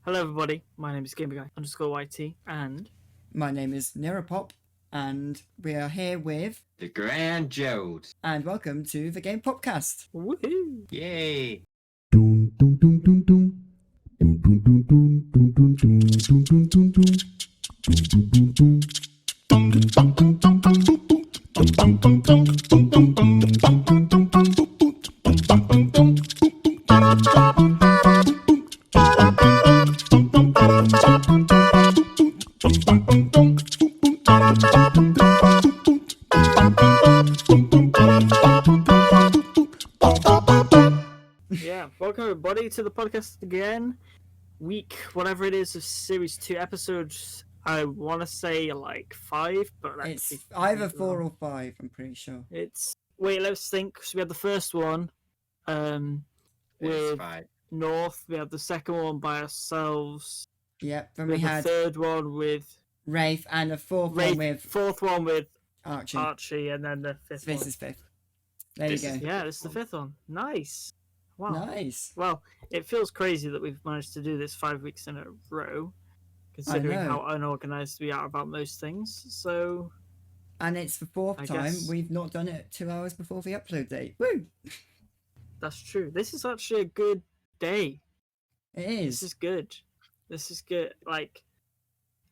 Hello everybody, my name is Gamerguy_YT and My name is Nero Pop, and we are here with The Grand Jearldster. and welcome to the Gamerpopcast. woohoo! Yay! Dun dun dun dun dun. Dun dun dun dun dun dun dun dun dun dun dun. Dun dun dun dun. Dun dun dun dun dun dun. Dun dun dun dun dun dun dun dun dun dun dun. Dun dun dun dun. Yeah, welcome everybody to the podcast again. Week, whatever it is, of series 2 episodes. I want to say like 5, but It's that's either 4 or 5, I'm pretty sure. Wait, let's think. So we had the first one with PS5. North. We had the second one by ourselves. Yep, then We we had the had third one with Wraith and a fourth Ray. one with Fourth one with Archie. Archie, and then the fifth This one. is fifth. There This you is- go. Yeah, this is the fifth one. Nice. Wow. Nice. Well, it feels crazy that we've managed to do this 5 weeks in a row, considering know. how unorganized we are about most things. So, And it's the fourth I time guess- we've not done it 2 hours before the upload date. Woo! that's true. This is actually a good day. It This is. is good. This is good. Like,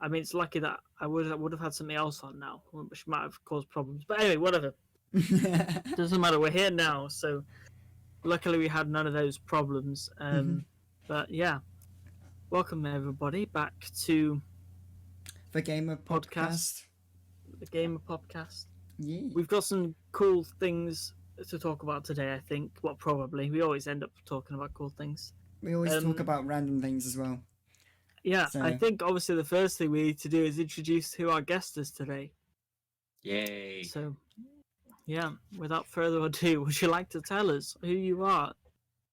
I mean, it's lucky that I would have had something else on now, which might have caused problems. But anyway, whatever. Doesn't matter. We're here now, so luckily we had none of those problems. But yeah, welcome everybody back to The Gamerpopcast. the Gamerpopcast. Yeah. We've got some cool things to talk about today, I think. Well, probably. We always end up talking about cool things. We always talk um, about random things as well. Yeah, I So- think obviously the first thing we need to do is introduce who our guest is today. Yay! So, yeah, without further ado, would you like to tell us who you are?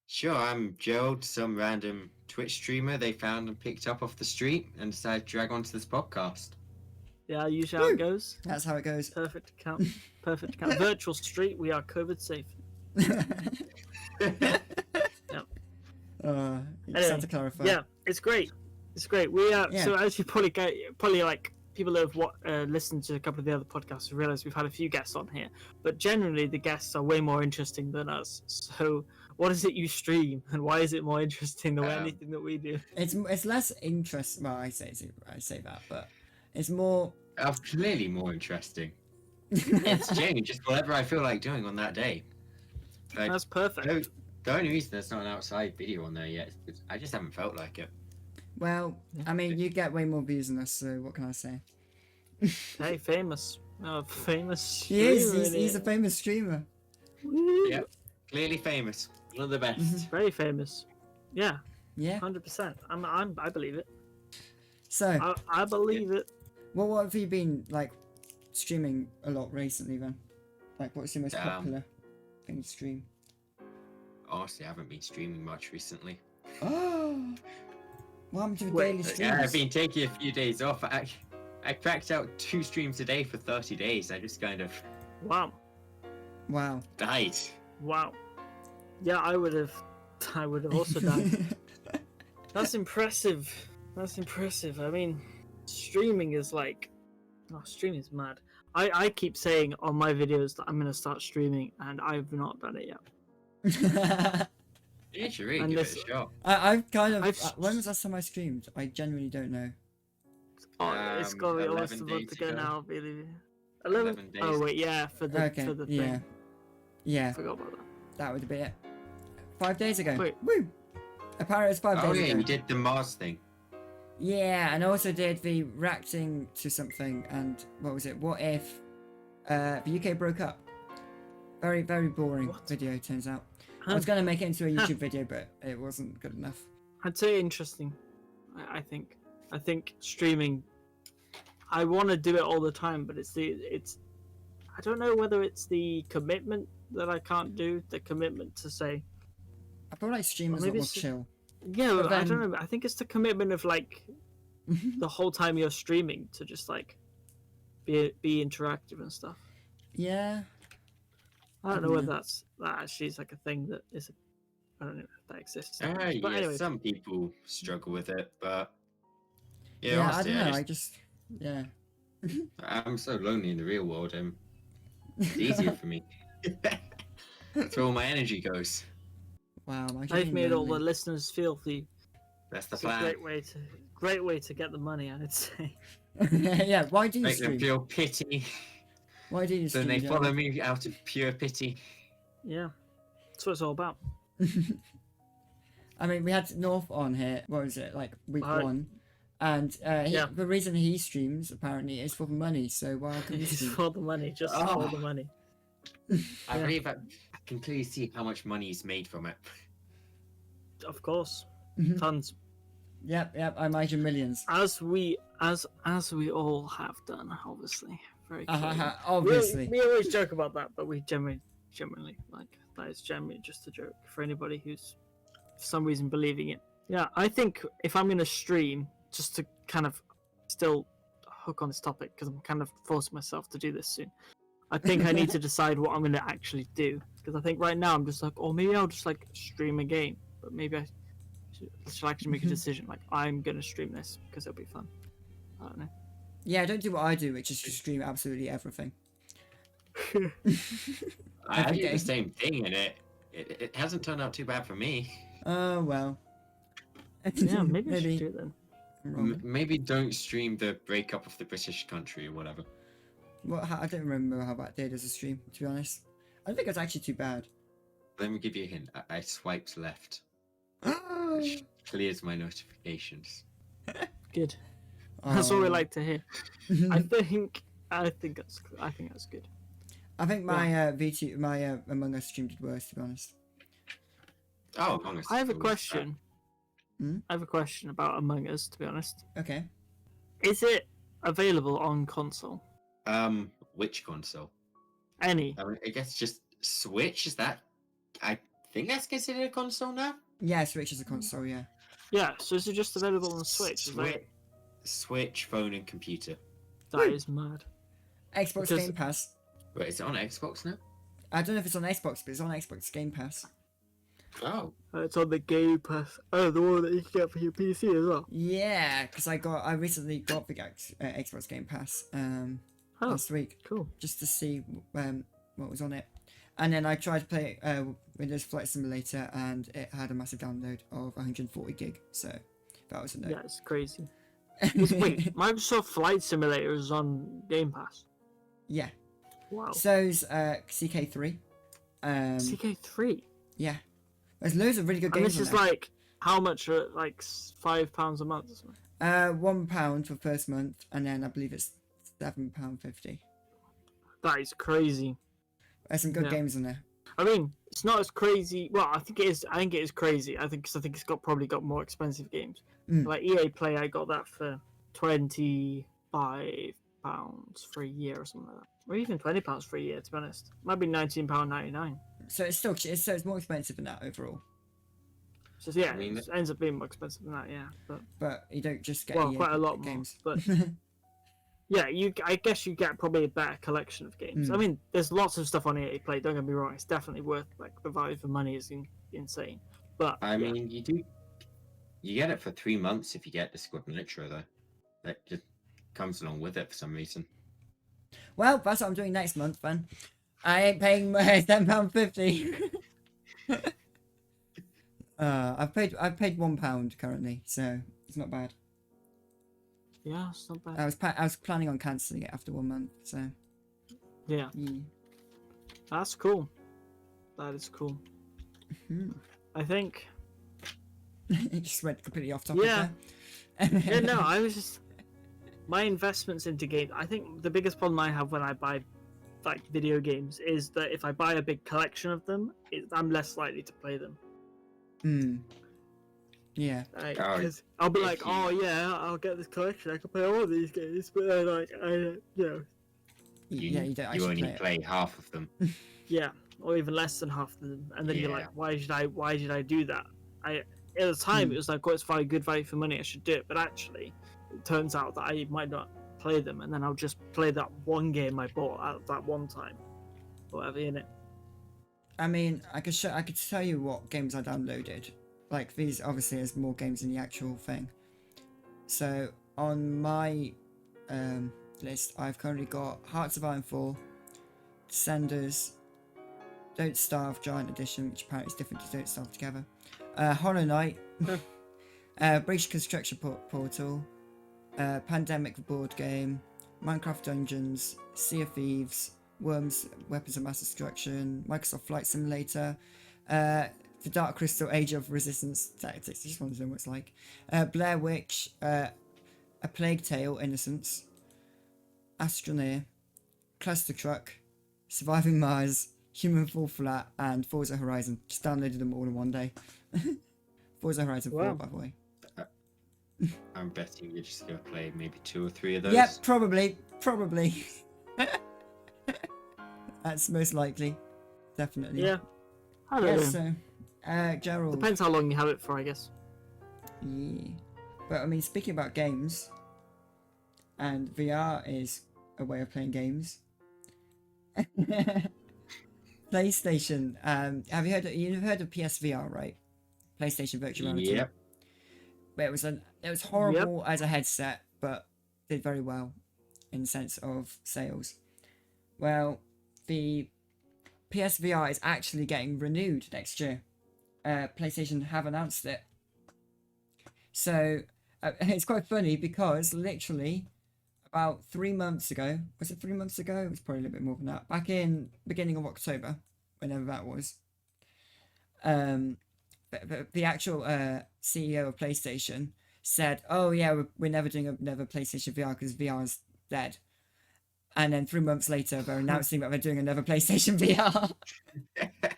Sure, I'm Jearldster, some random Twitch streamer they found and picked up off the street and decided to drag onto this podcast. Yeah, usually how Woo! it goes. That's how it goes. Perfect account. Perfect account. Virtual street, we are COVID safe. Sad to clarify. Yeah, it's great. It's great. We are Yeah. so as you probably like people who have listened to a couple of the other podcasts have realized we've had a few guests on here, but generally the guests are way more interesting than us. So, what is it you stream, and why is it more interesting than anything that we do? It's less interest. Well, I say that, but it's more. Clearly more interesting. It's genuinely just whatever I feel like doing on that day. Like, That's perfect. the only reason there's not an outside video on there yet is because I just haven't felt like it. Well, I mean, you get way more views than us, so what can I say? Hey, famous. Oh, famous. He is. streamer, He's a innit? famous streamer. Woo! Yep. Clearly famous. One of the best. Very famous. Yeah, Yeah. 100%. I believe it. So, I believe it. what have you been like streaming a lot recently then? Like, what's your most popular thing to stream? Honestly, I haven't been streaming much recently. Oh, what happened to the Wait, daily streams? Yeah, I've been taking a few days off. I cracked out 2 streams a day for 30 days. I just kind of Wow. Wow. died. Wow. Yeah, I would have also died. That's impressive. That's impressive. I mean, streaming is like, streaming is mad. I keep saying on my videos that I'm gonna start streaming, and I've not done it yet. You should really And give this- it a shot. I've kind of. I've- When was the last time I streamed? I genuinely don't know. Oh, it's got to be almost a 11 month days ago ago. now, really. 11 days. Oh wait, yeah, for the Okay. for the Yeah. thing. Yeah. I forgot about that. That would be it. 5 days ago. Wait. Woo! Apparently it's 5 Oh days yeah, ago. you did the Mars thing. Yeah, and I also did the reacting to something, and what was it? What if the UK broke up? Very, very boring What? video, turns out. I Huh. was going to make it into a YouTube video, but it wasn't good enough. I'd say interesting. I think. I think streaming. I want to do it all the time, but it's. I don't know whether it's the commitment that I can't do. The commitment to say. I feel like streamers are maybe more it's- chill. Yeah, But I then- don't know. I think it's the commitment of like the whole time you're streaming to just like be interactive and stuff. Yeah. I don't know don't whether know. that actually is like a thing that is I don't know if that exists. Yeah, But anyway, some people struggle with it, but yeah, Yeah, I honestly, don't know. I just yeah. I'm so lonely in the real world. It's easier for me. That's where all my energy goes. Wow, I'm actually I've being made all the lonely. listeners filthy. That's the It's a plan. great way to get the money, I'd say. Yeah, why do you Make them stream? feel pity. Why do you Then stream? they Joe? follow me out of pure pity. Yeah, that's what it's all about. I mean, we had North on here. What was it like week Right. 1? And Yeah. the reason he streams apparently is for the money. So why can we It's stream? for the money, just Oh. for the money. I Yeah. believe I can clearly see how much money is made from it. Of course, Mhm. tons. Yep, I imagine millions. As we all have done, obviously. Very clearly. Obviously. We always joke about that, but we generally like that is generally just a joke for anybody who's for some reason believing it. Yeah, I think if I'm gonna stream, just to kind of still hook on this topic because I'm kind of forcing myself to do this soon. I think I need to decide what I'm gonna actually do because I think right now I'm just like, oh, maybe I'll just like stream a game, but maybe I should actually make a decision. Like I'm gonna stream this because it'll be fun. I don't know. Yeah, don't do what I do, which is to stream absolutely everything. I Every do day. the same thing, and it hasn't turned out too bad for me. Oh well. Yeah, maybe I should do it then. I'm wrong. Maybe don't stream the breakup of the British country or whatever. I don't remember how bad did as a stream, to be honest. I don't think it's actually too bad. Let me give you a hint. I swiped left, which clears my notifications. Good. That's what we Oh. like to hear. I think that's good. I think my VT, my Among Us stream did worse, to be honest. Oh, Among Us I have a is cool. question. Hmm? I have a question about Among Us. To be honest, Okay. is it available on console? Which console? Any? I mean, I guess just Switch. Is that? I think that's considered a console now. Yeah, Switch is a console, yeah. Yeah. So is it just available on Switch? Is that- Switch, phone, and computer. that is mad. Xbox Because- Game Pass. Wait, is it on Xbox now? I don't know if it's on Xbox, but it's on Xbox Game Pass. Oh, It's on the Game Pass. Oh, the one that you can get for your PC as well. Yeah, because I recently got the Xbox Game Pass Oh, last week cool. just to see what was on it, and then I tried to play Windows Flight Simulator, and it had a massive download of 140 gig. So that was a no. Yeah, it's crazy. Wait, Microsoft Flight Simulator is on Game Pass. Yeah. Wow. So's CK3. CK3. Yeah. There's loads of really good And games. this is on there. like how much? Like £5 a month or something. £1 for first month, and then I believe it's £7.50. That is crazy. There's some good Yeah. games on there. I mean, it's not as crazy. Well, I think it is. I think it is crazy. I think it's probably got more expensive games. Mm. Like EA Play, I got that for £25 for a year or something like that, or even £20 for a year. To be honest, might be £19.99. So it's still it's more expensive than that overall. So yeah, I mean, it ends up being more expensive than that. Yeah, But you don't just get well, EA quite a lot more. games. But yeah, I guess you get probably a better collection of games. Mm. I mean, there's lots of stuff on EA Play. Don't get me wrong; it's definitely worth like the value for money is insane. But I yeah. mean, you get it for 3 months if you get the Squad Nitro though. That just comes along with it for some reason. Well, that's what I'm doing next month, then. I ain't paying my £10.50. I've paid £1 currently, so it's not bad. Yeah, it's not bad. I was planning on cancelling it after 1 month, so Yeah, yeah. that's cool. That is cool. Mhm. I think. It just went completely off topic. Yeah. there. Yeah, no, I was just my investments into games. I think the biggest problem I have when I buy like video games is that if I buy a big collection of them, I'm less likely to play them. Hmm. Yeah. Like, Oh, 'cause I'll be if like, you- oh yeah, I'll get this collection. I can play all of these games, but then like Yeah, you don't you actually only play it. play half of them. yeah, or even less than half of them, and then you're Yeah. like, why did I do that? At the time it was like, oh, it's very good value for money. I should do it, but actually, it turns out that I might not play them, and then I'll just play that one game I bought at that one time, or whatever in it. I mean, I could tell you what games I downloaded. Like these, obviously, there's more games in the actual thing. So on my list, I've currently got Hearts of Iron 4, Descenders, Don't Starve Giant Edition, which apparently is different to Don't Starve Together, Hollow Knight, British Construction Portal, Pandemic the board game, Minecraft Dungeons, Sea of Thieves, Worms, Weapons of Mass Destruction, Microsoft Flight Simulator, The Dark Crystal Age of Resistance Tactics, I just want to know what it's like, Blair Witch, A Plague Tale, Innocence, Astroneer, Cluster Truck, Surviving Mars, Human Fall Flat, and Forza Horizon. Just downloaded them all in one day. Forza Horizon 4, by the way. I'm betting you're just gonna play maybe 2 or 3 of those. Yep, probably. That's most likely. Definitely. Yeah. I don't know. So, Gerald. Depends how long you have it for, I guess. Yeah. But I mean, speaking about games, and VR is a way of playing games. PlayStation. Have you heard of PSVR, right? PlayStation Virtual Reality. Yep. But it was horrible as a headset, but did very well in the sense of sales. Well, the PSVR is actually getting renewed next year. PlayStation have announced it. So it's quite funny because literally about 3 months ago, was it 3 months ago? It was probably a little bit more than that. Back in beginning of October, whenever that was. The actual CEO of PlayStation said, "Oh yeah, we're never doing another PlayStation VR because VR is dead." And then 3 months later, they're announcing that they're doing another PlayStation VR.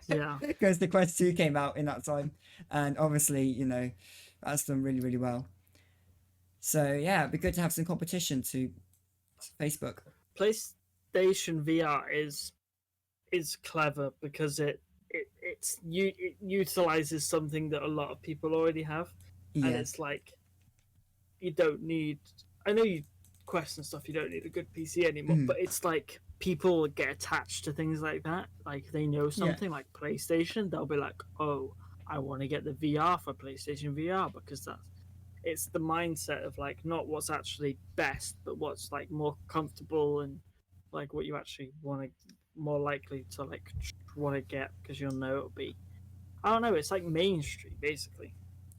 Yeah. Because the Quest 2 came out in that time, and obviously, you know, that's done really, really well. So yeah, it'd be good to have some competition to Facebook. PlayStation VR is clever because it utilizes something that a lot of people already have, and it's like you don't need. I know you Quest and stuff. You don't need a good PC anymore, but it's like people get attached to things like that. Like they know something like PlayStation, they'll be like, "Oh, I want to get the VR for PlayStation VR because it's the mindset of like not what's actually best, but what's like more comfortable and like what you actually want to more likely to like want to get because you'll know it'll be. I don't know. It's like mainstream basically.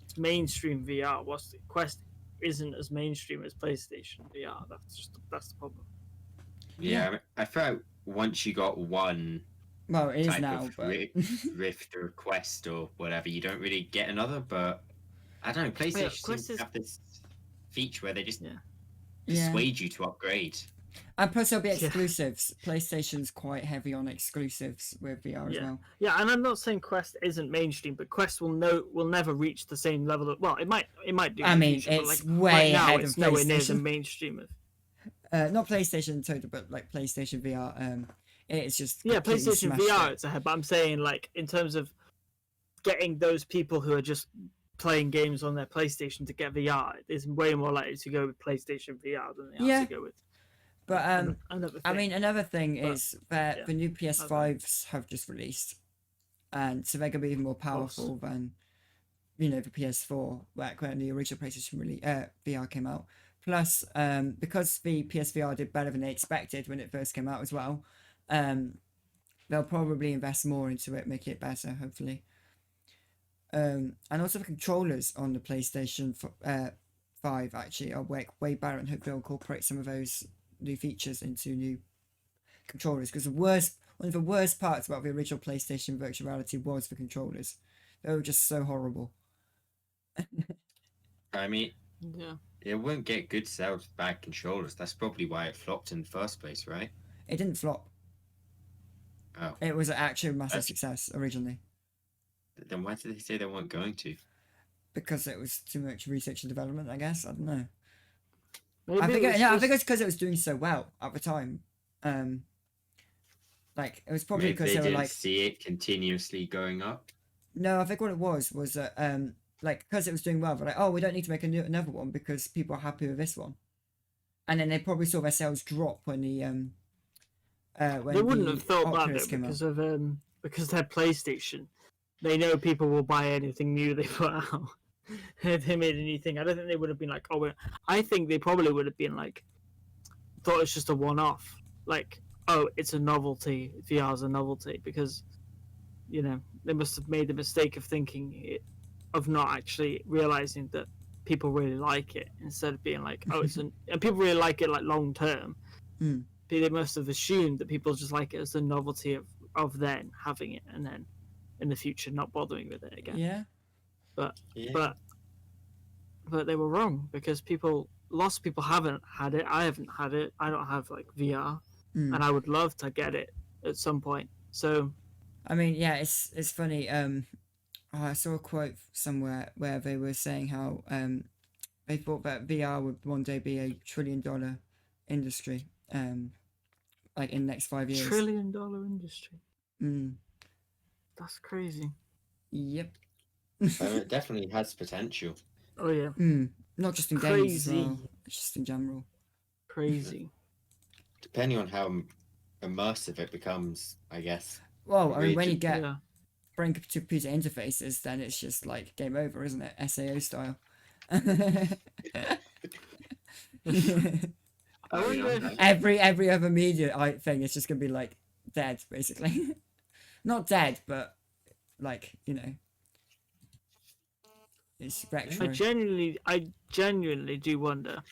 It's mainstream VR. What's the Quest isn't as mainstream as PlayStation VR. That's the problem. Yeah, I felt once you got one Well, it is type now, of but Rift or Quest or whatever, you don't really get another. But I don't know, PlayStation seems to have this feature where they just persuade you to upgrade. And plus there'll be exclusives. PlayStation's quite heavy on exclusives with VR as well. Yeah, and I'm not saying Quest isn't mainstream, but Quest will never reach the same level of. Well, it might do. I mean, future, it's but like, way right now, ahead it's of nowhere near the PlayStation. mainstream of. Not PlayStation in total, but like PlayStation VR. It's just PlayStation VR. It. It's ahead, but I'm saying like in terms of getting those people who are just playing games on their PlayStation to get VR, is way more likely to go with PlayStation VR than they are to go with. But another thing But, is that the new PS5s have just released, and so they're gonna be even more powerful than, you know, the PS4 back when the original PlayStation VR came out. Plus, because the PSVR did better than they expected when it first came out as well, they'll probably invest more into it, make it better, hopefully. And also the controllers on the PlayStation 5 actually are way better, and hope they'll incorporate some of those new features into new controllers, because one of the worst parts about the original PlayStation virtual reality was the controllers. They were just so horrible. I mean, it wouldn't get good sales with bad controllers. That's probably why it flopped in the first place, right? It didn't flop. Oh. It was an actual massive success originally. Then why did they say they weren't going to? Because it was too much research and development, I guess. I don't know. Maybe I think it's because it was doing so well at the time. Like it was probably because they were like see it continuously going up. No, I think what it was that like because it was doing well, they're like, oh, we don't need to make another one because people are happy with this one. And then they probably saw their sales drop when the they wouldn't have thought about it because of because they're PlayStation, they know people will buy anything new they put out. If they made a new thing, I don't think they would have been like, oh, I think they probably would have been like, thought it's just a one-off, like, oh, it's a novelty, VR's a novelty, because, you know, they must have made the mistake of of not actually realizing that people really like it, instead of being like, oh, and people really like it like long term. They must have assumed that people just like it as the novelty of then having it, and then in the future not bothering with it again. Yeah. But they were wrong, because lots of people haven't had it. I haven't had it. I don't have like VR, and I would love to get it at some point. So, I mean, yeah, it's funny. I saw a quote somewhere where they were saying how they thought that VR would one day be a $1 trillion industry, like in the next 5 years. $1 trillion industry. That's crazy. Yep. It definitely has potential. Oh yeah. Not just in games as well, just in general. Crazy. Depending on how immersive it becomes, I guess. Well, I mean, when you get brain-computer interfaces, then it's just like game over, isn't it? SAO style. Every other media thing is just gonna be like dead, basically. Not dead, but like, you know, it's retro. I genuinely do wonder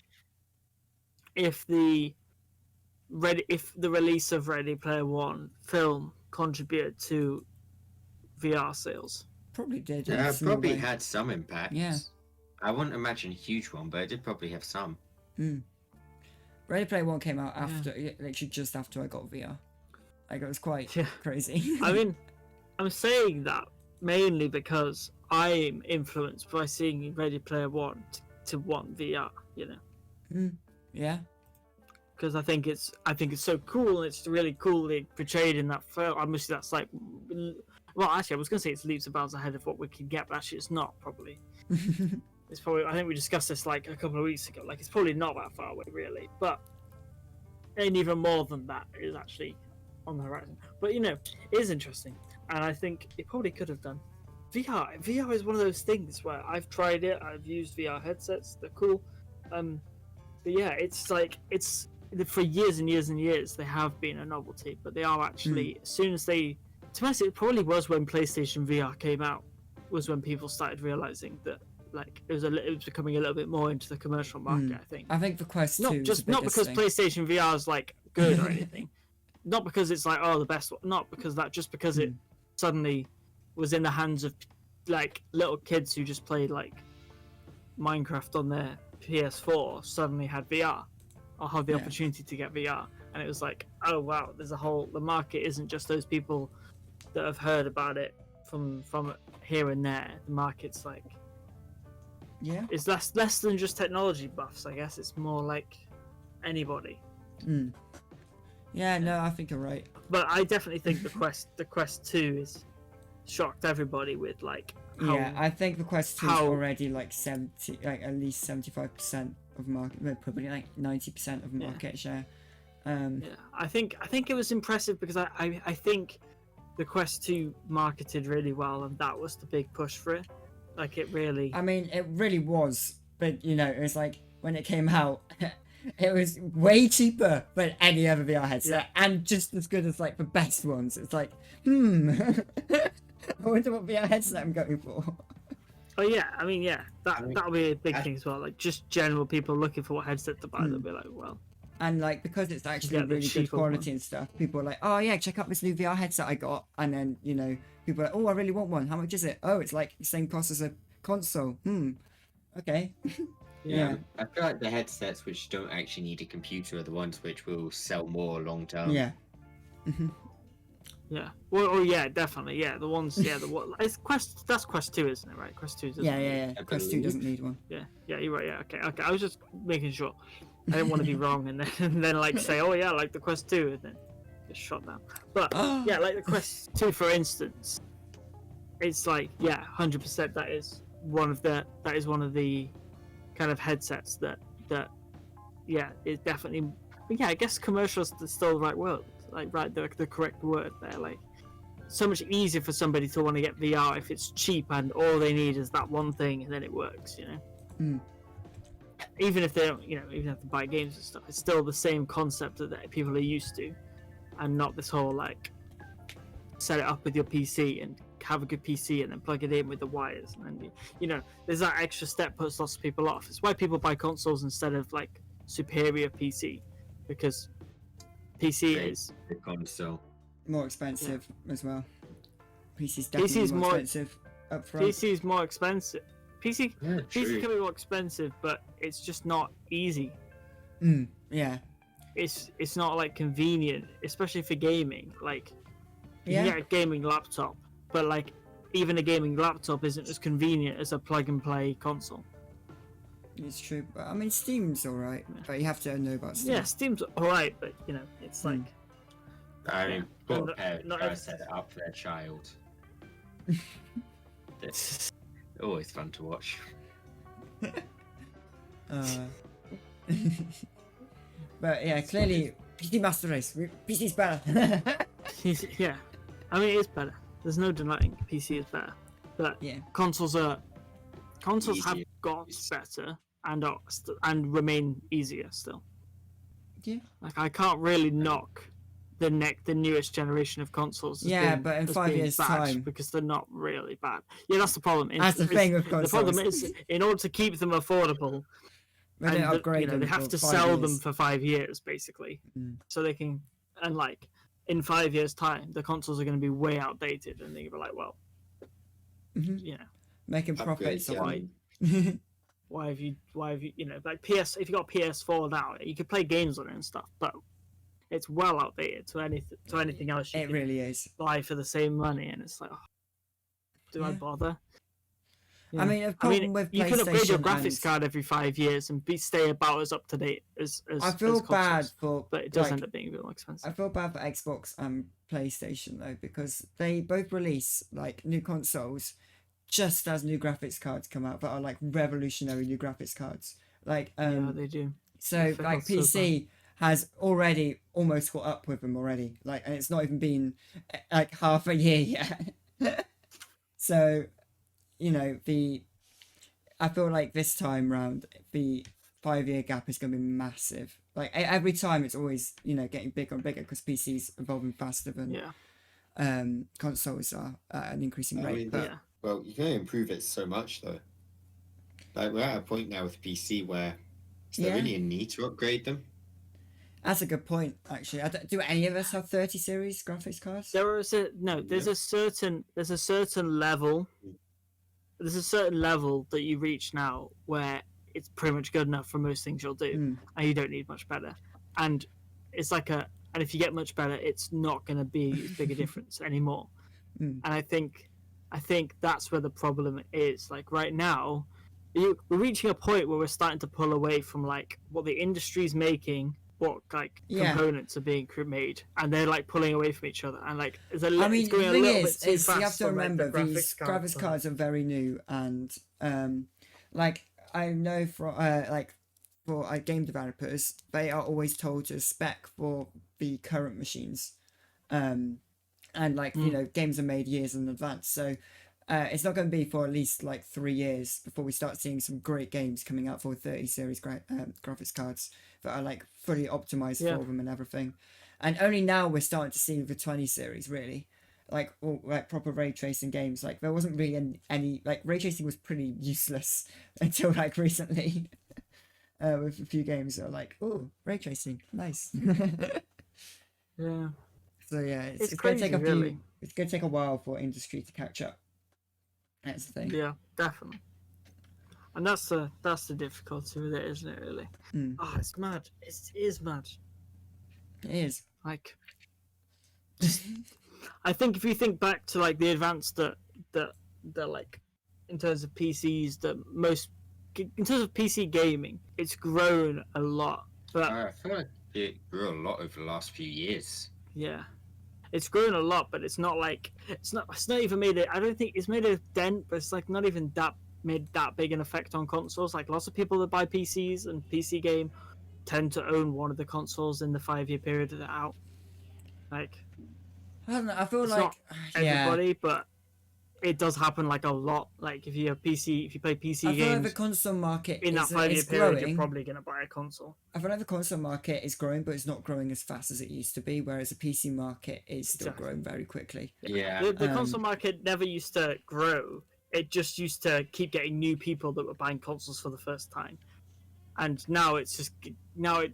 if the release of Ready Player One film contributed to VR sales. Probably did. Yeah, it probably had some impact. Yeah. I wouldn't imagine a huge one, but it did probably have some. Ready Player One came out after, literally just after I got VR. Like, it was quite crazy. I mean, I'm saying that mainly because I'm influenced by seeing Ready Player One to want VR, you know. Yeah. Because I think it's so cool, and it's really coolly portrayed in that film. Obviously, that's like, well, actually, I was gonna say it's leaps and bounds ahead of what we can get, but actually, it's not probably. It's probably. I think we discussed this like a couple of weeks ago. Like, it's probably not that far away, really. But and even more than that is actually on the horizon. But you know, it is interesting, and I think it probably could have done. VR is one of those things where I've tried it. I've used VR headsets. They're cool. But yeah, it's like for years and years and years they have been a novelty, but they are actually as soon as they. To be honest, it probably was when PlayStation VR came out, was when people started realizing that like it was becoming a little bit more into the commercial market. I think the Quest 2 not because PlayStation VR is like good or anything, not because it's like the best one, not because that, just because it suddenly was in the hands of like little kids who just played like Minecraft on their PS4 suddenly had VR or had the opportunity to get VR, and it was like, oh wow, the market isn't just those people that have heard about it from here and there. The market's like, it's less than just technology buffs. I guess it's more like anybody. Yeah, no, I think you're right. But I definitely think the Quest 2 is shocked everybody with like I think the Quest 2 is already like at least 75% of market, probably like 90% of market share. I think it was impressive because I think the Quest 2 marketed really well, and that was the big push for it. Like, it really... I mean, it really was, but you know, it was like when it came out, it was way cheaper than any other VR headset, and just as good as like the best ones. It's like, I wonder what VR headset I'm going for. Oh yeah, I mean, that'll be a big thing as well. Like, just general people looking for what headset to buy, they'll be like, well. And like, because it's actually really good quality and stuff, people are like, oh yeah, check out this new VR headset I got. And then, you know, people are like, oh, I really want one. How much is it? Oh, it's like the same cost as a console. Okay. Yeah, I feel like the headsets which don't actually need a computer are the ones which will sell more long term. Yeah. Yeah. Well, yeah, definitely. Yeah, the ones. Yeah, it's Quest. That's Quest 2, isn't it? Right? Quest 2 doesn't. Yeah. Quest 2 doesn't need one. Yeah, you're right. Yeah, okay. I was just making sure. I didn't want to be wrong and then like say, oh yeah, like the Quest 2, and then get shot down. But yeah, like the Quest 2, for instance, it's like 100%. That is one of the kind of headsets that it definitely. But yeah, I guess commercial is still the right word, like the correct word there. Like, so much easier for somebody to want to get VR if it's cheap and all they need is that one thing and then it works, you know. Even if they don't, you know, even if they buy games and stuff, it's still the same concept that people are used to, and not this whole like set it up with your PC and have a good PC and then plug it in with the wires, and then you know, there's that extra step puts lots of people off. It's why people buy consoles instead of like superior PC, because PC is the console more expensive as well. PC's definitely more expensive up front. PC is more expensive. PC can be more expensive, but it's just not easy. Yeah. It's not like convenient, especially for gaming. Like you can get a gaming laptop, but like even a gaming laptop isn't as convenient as a plug and play console. It's true, but I mean Steam's alright, but you have to know about Steam. Yeah, Steam's alright, but you know, it's like I mean, poor parents set it up for their child. It's always fun to watch. But yeah, clearly PC Master Race. PC's better. Yeah, I mean it's better. There's no denying PC is better, but consoles have got better and remain easier still. Yeah, like I can't really knock the newest generation of consoles. But in 5 years' time, because they're not really bad. Yeah, that's the problem. That's the thing with consoles. The problem is, in order to keep them affordable, they have to sell them for 5 years basically, so they can. And like in 5 years' time, the consoles are going to be way outdated, and they're like, well, you know, making profits. Why have you you know, like if you got PS4 now, you could play games on it and stuff, but it's well outdated to anything else you really is buy for the same money, and it's like, do I bother? I mean, with you can upgrade your graphics and... card every 5 years and stay about as up to date as I feel as bad for, but it does end up being a bit more expensive. I feel bad for Xbox and PlayStation though, because they both release like new consoles just as new graphics cards come out that are like revolutionary new graphics cards. Like they do. So like PC has already almost caught up with them already. Like, and it's not even been like half a year yet. So, you know, I feel like this time round the 5 year gap is going to be massive. Like every time it's always, you know, getting bigger and bigger because PC's evolving faster than consoles are at an increasing rate. Well, you can only improve it so much though. Like we're at a point now with PC where is there really a need to upgrade them? That's a good point, actually. Do any of us have 30 series graphics cards? There's a certain level. There's a certain level that you reach now where it's pretty much good enough for most things you'll do, and you don't need much better. And it's like and if you get much better, it's not going to be as big a difference anymore. And I think that's where the problem is. Like right now, we're reaching a point where we're starting to pull away from like what the industry's making, what like components are being made, and they're like pulling away from each other. And like it's going a little bit too fast. You have to remember these graphics cards are very new, and like I know for game developers, they are always told to spec for the current machines. And like you know, games are made years in advance, so it's not going to be for at least like 3 years before we start seeing some great games coming out for 30 series graphics cards that are like fully optimized for them and everything. And only now we're starting to see the 20 series really, like proper ray tracing games. Like there wasn't really any like ray tracing was pretty useless until like recently. With a few games that are like, oh, ray tracing, nice. Yeah. So yeah, it's going to take it's going to take a while for industry to catch up. That's the thing. Yeah, definitely. And that's the difficulty with it, isn't it? Really. Oh, it's mad. It is mad. It is. Like, I think if you think back to like the advance that like in terms of PCs, in terms of PC gaming, it's grown a lot. But I feel like it grew a lot over the last few years. Yeah, it's grown a lot, but it's not even made it. I don't think it's made a dent, but it's like not even made that big an effect on consoles. Like lots of people that buy PCs and PC game tend to own one of the consoles in the 5 year period that they're out. Like, I don't know. I feel It's like not yeah. everybody, but it does happen like a lot. Like if you have PC, if you play PC I feel like the games console market in that is 5-year period, growing. you're probably gonna buy a console. I feel like the console market is growing, but it's not growing as fast as it used to be. Whereas the PC market is still growing very quickly. Yeah. The console market never used to grow. It just used to keep getting new people that were buying consoles for the first time. And now it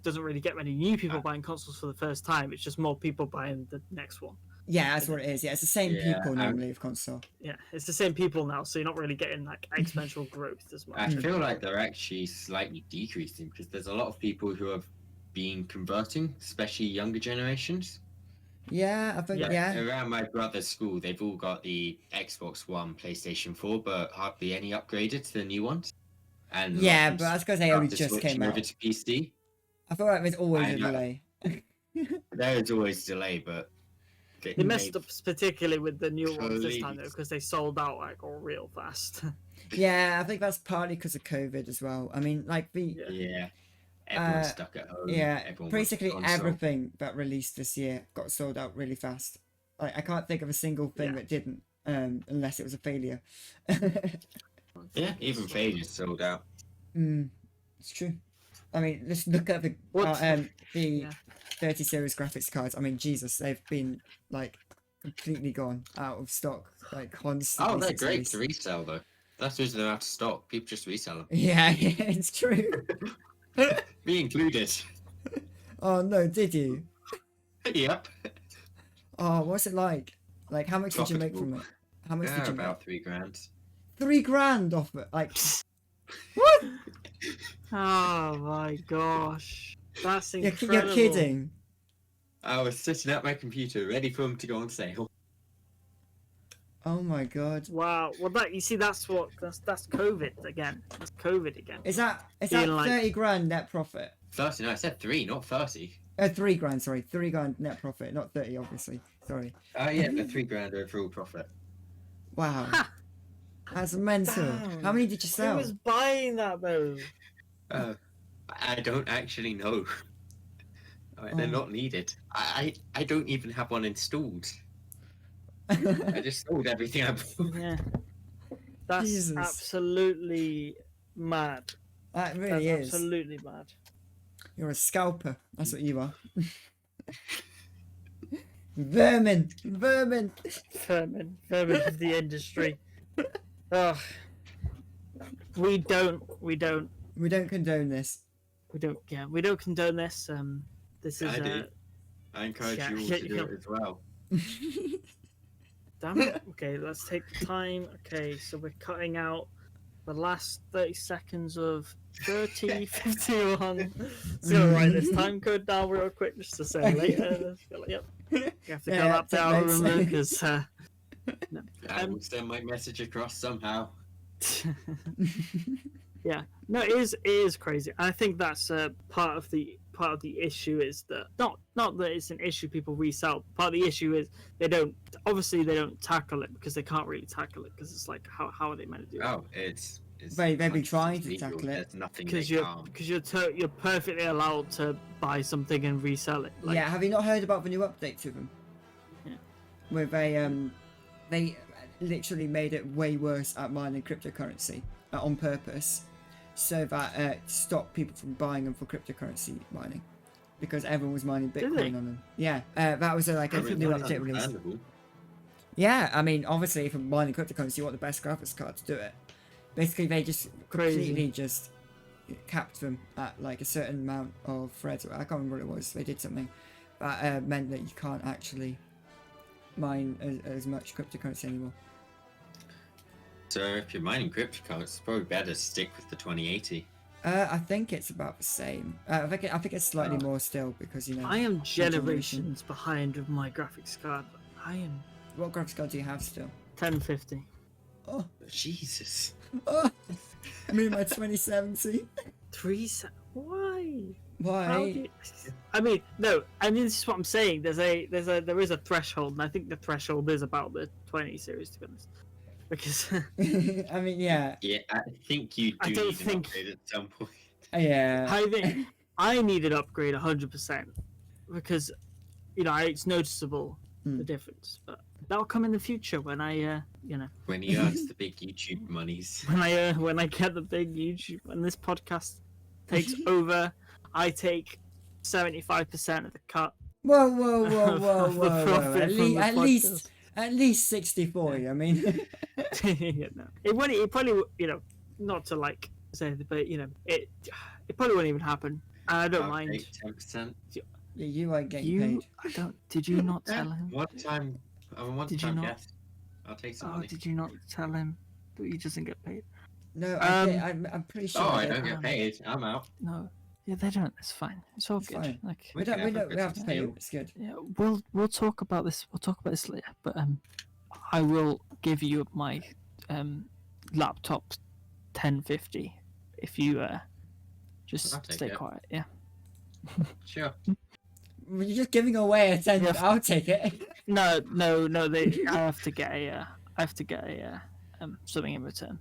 doesn't really get many new people buying consoles for the first time. It's just more people buying the next one. Yeah, that's what it is. Yeah, it's the same people normally with console. Yeah, it's the same people now, so you're not really getting like exponential growth as much. I feel like they're actually slightly decreasing because there's a lot of people who have been converting, especially younger generations. Yeah, I think yeah. Around my brother's school, they've all got the Xbox One, PlayStation 4, but hardly any upgraded to the new ones. And yeah, but I was gonna say it just came out. Over to PC. I feel like there's always a delay. There is always a delay, but they messed up particularly with the new ones this time though, because they sold out like real fast. Yeah, I think that's partly because of COVID as well. I mean, like everyone's stuck at home. Yeah, basically everything that released this year got sold out really fast. Like I can't think of a single thing that didn't, unless it was a failure. Yeah, even failures sold out. It's true. I mean, let's look at the 30 series graphics cards. I mean, Jesus, they've been like completely gone out of stock, like constantly. Oh, they're great to resell though. That's because they're out of stock. People just resell them. Yeah, it's true. Me included. Oh no, did you? Yep. Oh, what's it like? Like, how much did you make from it? How much did you make? About $3,000. $3,000 off it? Like, what? Oh my gosh, that's incredible. You're kidding. I was sitting at my computer ready for them to go on sale. Oh my god. Wow. Well, that's COVID again. That's COVID again. Is that 30 grand net profit? 30? No, I said 3, not 30. 3 grand. Sorry, 3 grand net profit, not 30, obviously. Sorry. Oh yeah, the $3,000 overall profit. Wow. That's mental. Damn. How many did you sell? Who was buying that though? I don't actually know. They're not needed. I don't even have one installed. I just sold everything I bought. Yeah. That's Jesus. Absolutely mad. That really is. Absolutely mad. You're a scalper. That's what you are. Vermin of the industry. Oh, we don't condone this. We don't condone this. This is. I do. I encourage you all to do it as well. Damn it. Okay, let's take the time. Okay, so we're cutting out the last 30 seconds of 30, 51. So write this time code down real quick just to say later. Yep. You have to cut that down, remember, because no. I will send my message across somehow. Yeah, no, it is crazy. I think that's part of the issue is that not that it's an issue people resell. Part of the issue is they don't tackle it because they can't really tackle it because it's like how are they meant to do it? Oh, it's they've been trying to tackle it. There's nothing because you're perfectly allowed to buy something and resell it. Like, yeah, have you not heard about the new update to them? Yeah. Where they literally made it way worse at mining cryptocurrency on purpose, so that stop people from buying them for cryptocurrency mining, because everyone was mining Bitcoin on them. Yeah, that was like a new update release. Yeah, I mean, obviously, if you're mining cryptocurrency, you want the best graphics card to do it. Basically, they just completely just capped them at like a certain amount of threads. I can't remember what it was. They did something that meant that you can't actually mine as much cryptocurrency anymore. So if you're mining cryptocurrency, it's probably better to stick with the 2080. I think it's about the same. I think it's slightly more still because I am generations behind with my graphics card. What graphics card do you have still? 1050. Oh Jesus. Oh, I mean my 2070. Why? Why? I mean, no. I mean, this is what I'm saying. There is a threshold, and I think the threshold is about the 20 series, to be honest. Because I mean, yeah. Yeah, I think you do need an upgrade at some point. Yeah. I think I need an upgrade 100% because, it's noticeable the difference. But that'll come in the future when I, When he earns the big YouTube monies. when I get the big YouTube, when this podcast takes over, I take 75% of the cut. Whoa, whoa, whoa, whoa, Of the whoa, whoa! profit At, from the at least 60-40. I mean, Yeah, no. It probably, not to like say, but it probably won't even happen. And I don't mind. 10%. yeah, you ain't getting You, paid. I don't. Did you not tell him? One time Did you not? guest. I'll take some Oh, money. did you not tell him that he doesn't get paid? No, I'm pretty sure. Oh, I I get don't get paid. I'm out. No. Yeah, they don't. It's fine. It's all It's good. fine. Like, We can don't. have a We have to Christmas pay you. deal. It's good. yeah, we'll talk about this. We'll talk about this later. But I will give you my laptop 1050 if you I'll just take stay it. quiet. Yeah. Sure. You're just giving away a 10. Yeah. I'll take it. No. I have to get a something in return.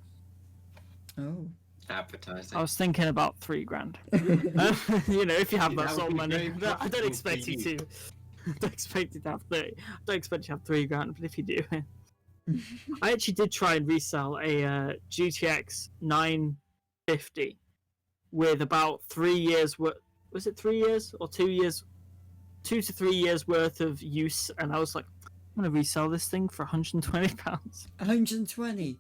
Oh. Advertising. I was thinking about $3,000. If you have Yeah, that that sort of would be money, very I don't profitable expect for you you. to. I don't expect you to have 30. I don't expect you to have $3,000, but if you do, I actually did try and resell a GTX 950 with about 3 years worth. Was it 3 years or 2 years? 2 to 3 years worth of use, and I was like, I'm gonna resell this thing for £120. 120.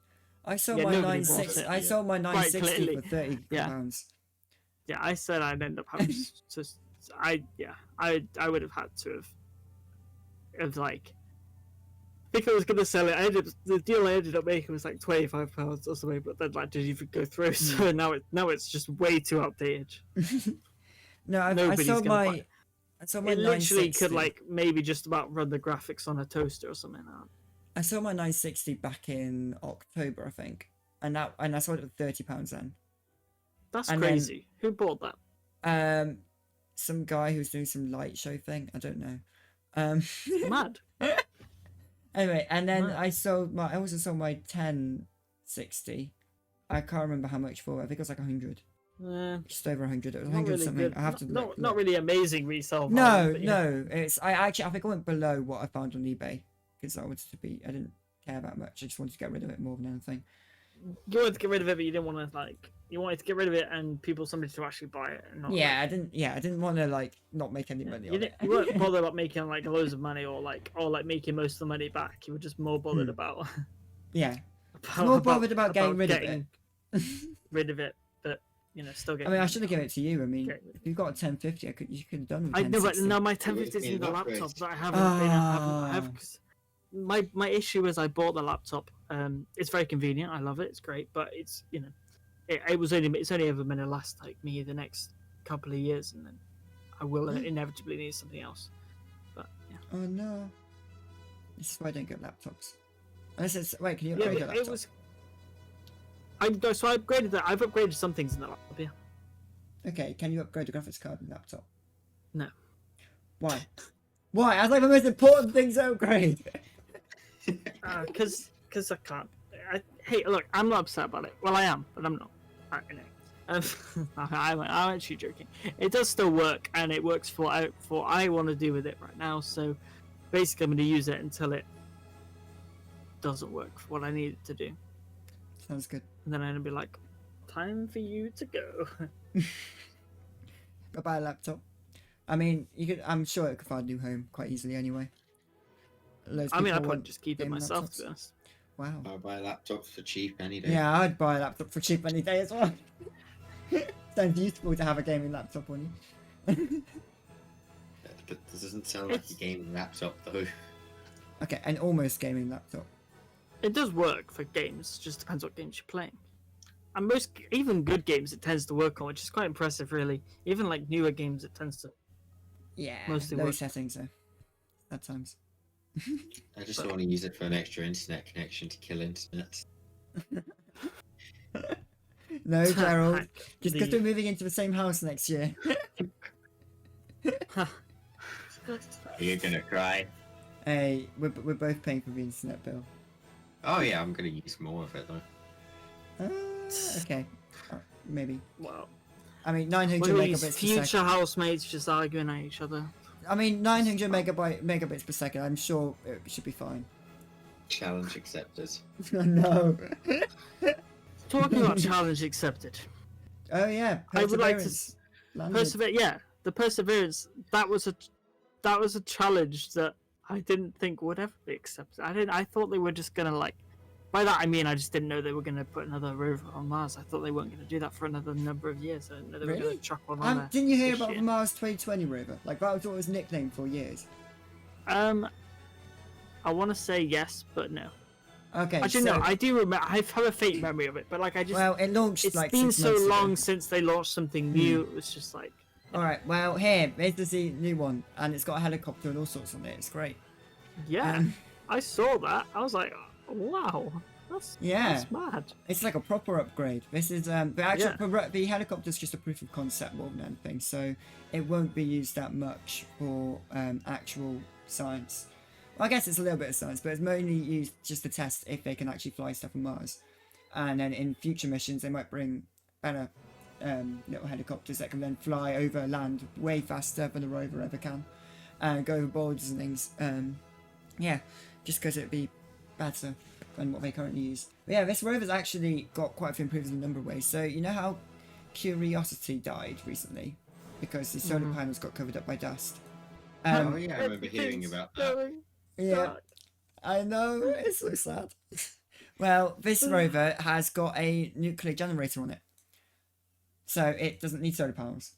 I sold Yeah, my nobody 960. bought it. I sold my 960 clearly. for 30 Yeah. pounds. Yeah, I said I'd end up having to. I would have had to have like. I think I was gonna sell it. The deal I ended up making was like £25 or something, but then like didn't even go through. So now it's just way too outdated. No, I Nobody's sold gonna my. buy it. I sold my It literally 960. could like maybe just about run the graphics on a toaster or something. I sold my 960 back in October, I think, and I sold it for £30 then. That's And then- crazy. Who bought that? Some guy who was doing some light show thing. I don't know. Mad. Anyway, and then Right. I also sold my 1060. I can't remember how much for. I think it was like 100, just over 100. It was 100 Not really something. good. I have to not look. really amazing resale. No, value, but yeah. no. I think I went below what I found on eBay because I wanted to be. I didn't care that much. I just wanted to get rid of it more than anything. You wanted to get rid of it, but you didn't want to like. You wanted to get rid of it and somebody to actually buy it. And not, Yeah, I didn't want to like not make any money you, on didn't, it. you weren't bothered about making like loads of money or making most of the money back. You were just more bothered Hmm. about. Yeah, more bothered about getting rid of it. rid of it, but still I getting. mean, I should have given it to you. I mean, Okay. if you've got a 1050, you could have done with I know, but 1060. no, my It 1050 is would've in the been an upgrade. laptop that I haven't. I have Ah. 'cause my issue is I bought the laptop. It's very convenient. I love it. It's great, but it's it's only ever going to last like me the next couple of years, and then I will inevitably need something else. But yeah. Oh no. This is why I don't get laptops. Unless it's wait, can you Yeah, upgrade your but laptop? it was. I upgraded that. I've upgraded some things in the laptop. Yeah. Okay, can you upgrade the graphics card in the laptop? No. Why? Why? That's like the most important thing to upgrade. Because I can't. Hey, look, I'm not upset about it. Well, I am, but I'm not. I'm actually joking. It does still work, and it works for what I want to do with it right now. So basically, I'm going to use it until it doesn't work for what I need it to do. Sounds good. And then I'm going to be like, time for you to go. Go buy a laptop. I mean, you could. I'm sure it could find a new home quite easily anyway. Loads of I mean, I people probably want just keep it gaming myself, laptops. to be honest. Wow. I'll buy laptops for cheap any day. Yeah, I'd buy a laptop for cheap any day as well. Sounds useful to have a gaming laptop on you. But this doesn't sound like a gaming laptop though. Okay, an almost gaming laptop. It does work for games, just depends what games you're playing. And even good games, it tends to work on, which is quite impressive, really. Even like newer games, it tends to. Yeah, Mostly low work. settings though. At times. I just want to use it for an extra internet connection to kill internet. No, Gerald. Hack Just because the- we're moving into the same house next year. You're gonna cry. Hey, we're both paying for the internet bill. Oh yeah, I'm gonna use more of it though. Okay. Maybe. Wow. I mean, 900 Look at megabits these per future second. housemates just arguing at each other. I mean, 900 megabits per second. I'm sure it should be fine. Challenge accepted. No. Talking about challenge accepted. Oh yeah, I would like to Landed. Yeah, the Perseverance. That was a challenge that I didn't think would ever be accepted. I thought they were just gonna like. By that I mean I just didn't know they were gonna put another rover on Mars. I thought they weren't gonna do that for another number of years. I didn't know they were Really? gonna chuck one on there. Didn't you hear this about year. the Mars 2020 rover? Like that was what it was nicknamed for years. I want to say yes, but no. Okay. Actually, so, no. I do remember. I have a faint memory of it, but like I just. Well, it launched It's like been 6 so months ago. long since they launched something new. It was just like. All right. Well, here's the new one, and it's got a helicopter and all sorts on it. It's great. Yeah, Um, I saw that. I was like, wow, that's mad. It's like a proper upgrade. This is the helicopter's just a proof of concept more than anything, so it won't be used that much for actual science. Well, I guess it's a little bit of science, but it's mainly used just to test if they can actually fly stuff on Mars. And then in future missions, they might bring better little helicopters that can then fly over land way faster than the rover ever can, and go over borders and things. Yeah, just because it'd be better than what they currently use. But yeah, this rover's actually got quite a few improvements in a number of ways. So you know how Curiosity died recently because the solar panels got covered up by dust. Oh yeah, I remember hearing about that. Yeah, I know, it's so sad. Well, this rover has got a nuclear generator on it, so it doesn't need solar panels.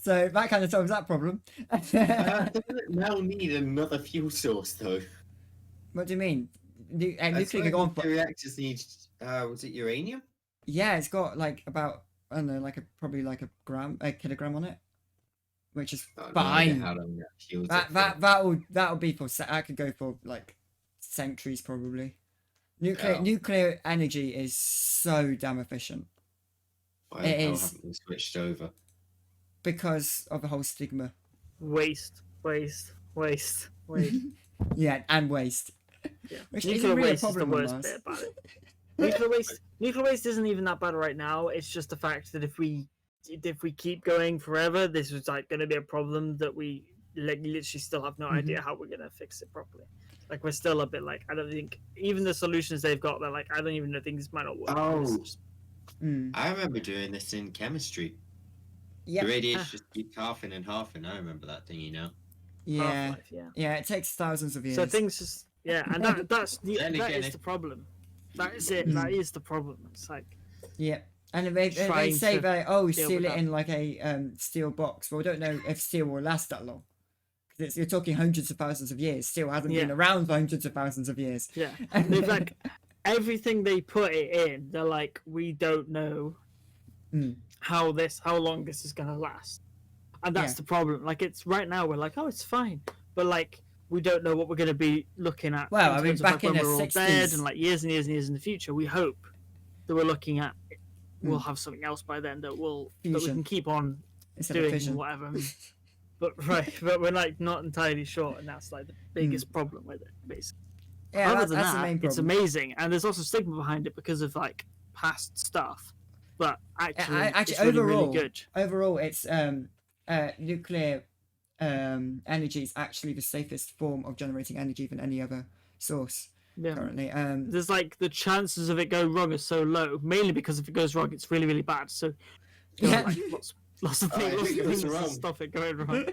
So that kind of solves that problem. Doesn't it now need another fuel source though? What do you mean? I Nuclear swear could go on the reactors need. Was it uranium? Yeah, it's got like about, I don't know, probably like a kilogram on it, which is Oh, no fine. idea how long that fuels it for. That'll be for. I could go for like centuries probably. Yeah. Nuclear energy is so damn efficient Why it the hell is. haven't we switched over? because of the whole stigma. Waste. Yeah, and waste. Yeah. Which Nuclear isn't really a waste is the problem on worst Mars. bit about it. Nuclear waste isn't even that bad right now. It's just the fact that if we keep going forever, this is like going to be a problem that we literally still have no idea how we're going to fix it properly. Like we're still a bit like, I don't think even the solutions they've got, they're like, I don't even know, things might not work. Oh. It's just- I remember doing this in chemistry. Yeah, The radiation just keeps halving and halving. I remember that thing, you know. yeah, Half-Life, yeah. yeah. It takes thousands of years. So things just and that's Then that again, is it- the problem. That is it. That is the problem. It's like Yeah, and they Trying say to that deal seal with it that. in like a steel box. Well, we don't know if steel will last that long. Because you're talking hundreds of thousands of years. Steel hasn't been Yeah. around for hundreds of thousands of years. yeah, they've like everything they put it in. They're like, we don't know how long this is gonna last, and that's Yeah. the problem. Like it's right now we're like, oh, it's fine, but like we don't know what we're gonna be looking at. Well, in I mean, terms of, back like, in when the we're all 60s. dead and like years and years and years in the future. We hope that we're looking at. We'll have something else by then that we Fusion. can keep on Instead of doing fission. whatever. But we're like not entirely sure, and that's like the biggest problem with it, basically. Yeah, Other that's than the main that, it's problem. amazing, and there's also stigma behind it because of like past stuff. But actually, Actually, it's really, overall, really good. overall, it's nuclear energy is actually the safest form of generating energy than any other source Yeah. currently. There's like the chances of it going wrong are so low, mainly because if it goes wrong, it's really, really bad. So you know, Yeah. like, lots of Oh, things, I lots think of it was things to wrong. stop it going wrong.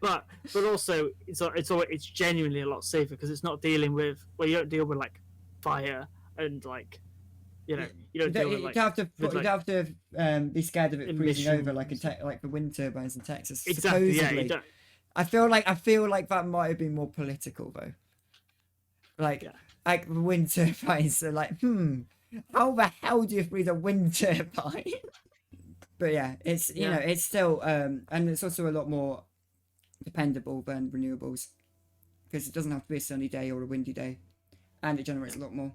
but also it's genuinely a lot safer because it's not dealing with you don't deal with like fire and like you don't You deal with don't like have to. with, You like, don't have to be scared of it freezing over like emissions. like the wind turbines in Texas. exactly Supposedly. you don't. I feel like that might have been more political though. Like, Yeah. like the wind turbines are like, how the hell do you freeze a wind turbine? But yeah, it's you know it's still and it's also a lot more dependable than renewables because it doesn't have to be a sunny day or a windy day, and it generates a lot more.